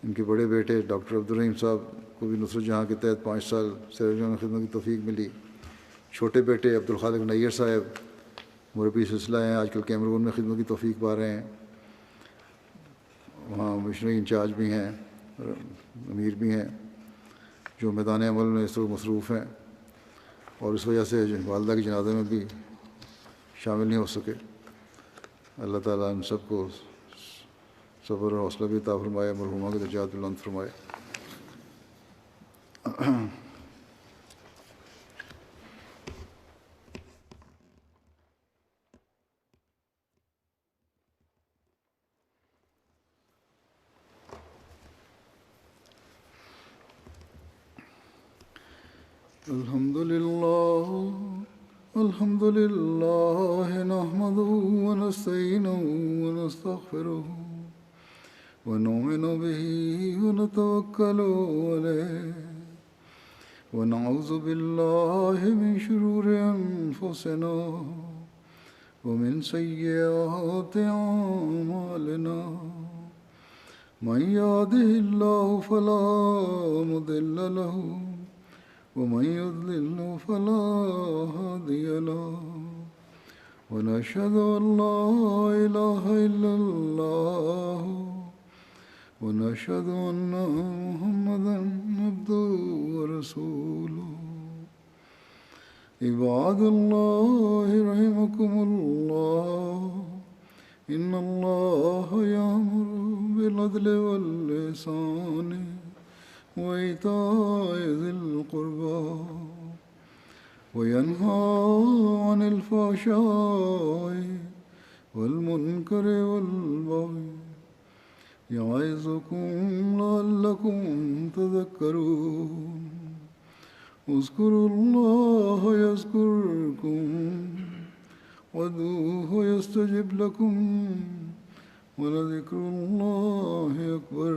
ان کے بڑے بیٹے ڈاکٹر عبدالرحیم صاحب کو بھی نصرت جہاں کے تحت 5 سال سیرالون میں خدمت کی توفیق ملی۔ چھوٹے بیٹے عبدالخالق نیّر صاحب مربی سلسلہ ہیں، آج کل کیمرون میں خدمت کی توفیق پا رہے ہیں، وہاں مشنری انچارج بھی ہیں، امیر بھی ہیں، جو میدان عمل میں اس وقت مصروف ہیں، اور اس وجہ سے والدہ کے جنازے میں بھی شامل نہیں ہو سکے۔ اللہ تعالیٰ ان سب کو صبر اور حوصلہ بھی عطا فرمائے، مرحومہ کے درجات بلند فرمائے۔ الحمد للہ نحمده ونستعینه ونستغفره ونؤمن به ونتوکل علیہ ونعوذ باللہ من شرور انفسنا ومن سیئات اعمالنا من يهده الله فلا مضل له ومن يضلل فلا هادي له ونشهد أن لا إله إلا الله ونشهد أن محمدا عبده ورسوله عباد الله رحمكم الله إن الله يأمر بالعدل والإحسان وإيتاء ذي القربى وينهى عن الفحشاء والمنكر والبغي يعظكم لعلكم تذكرون اذكروا الله يذكركم وادعوه يستجب لكم ولذكر الله أكبر